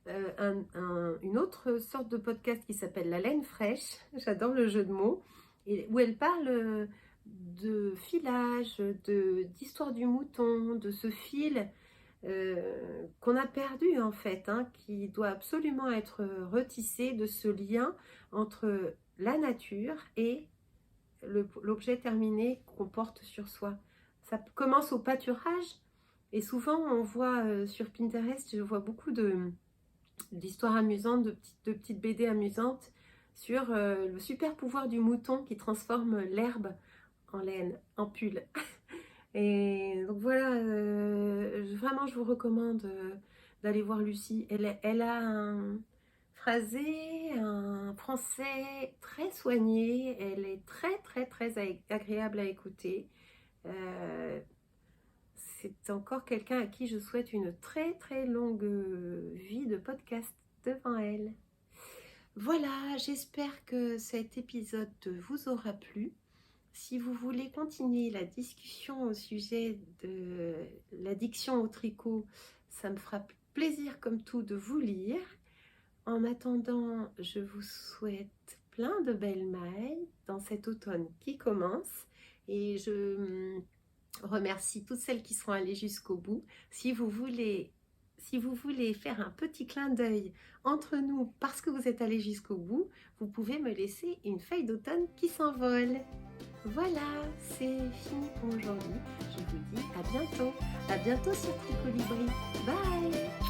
A: une autre sorte de podcast qui s'appelle La Laine Fraîche. J'adore le jeu de mots. Et où elle parle de filage, d'histoire du mouton, de ce fil qu'on a perdu en fait, hein, qui doit absolument être retissé, de ce lien entre la nature et l'objet terminé qu'on porte sur soi. Ça commence au pâturage et souvent on voit sur Pinterest, je vois beaucoup d'histoires amusantes, de petites BD amusantes sur le super pouvoir du mouton qui transforme l'herbe en laine, en pull. Et donc voilà, vraiment je vous recommande d'aller voir Lucie. Elle a un phrasé, un français très soigné, elle est très très très agréable à écouter. Euh, c'est encore quelqu'un à qui je souhaite une très très longue vie de podcast devant elle. Voilà, j'espère que cet épisode vous aura plu. Si vous voulez continuer la discussion au sujet de l'addiction au tricot, ça me fera plaisir comme tout de vous lire. En attendant, je vous souhaite plein de belles mailles dans cet automne qui commence et je remercie toutes celles qui seront allées jusqu'au bout. Si vous voulez faire un petit clin d'œil entre nous parce que vous êtes allés jusqu'au bout, vous pouvez me laisser une feuille d'automne qui s'envole. Voilà, c'est fini pour aujourd'hui. Je vous dis à bientôt. À bientôt sur Tricolibri. Bye!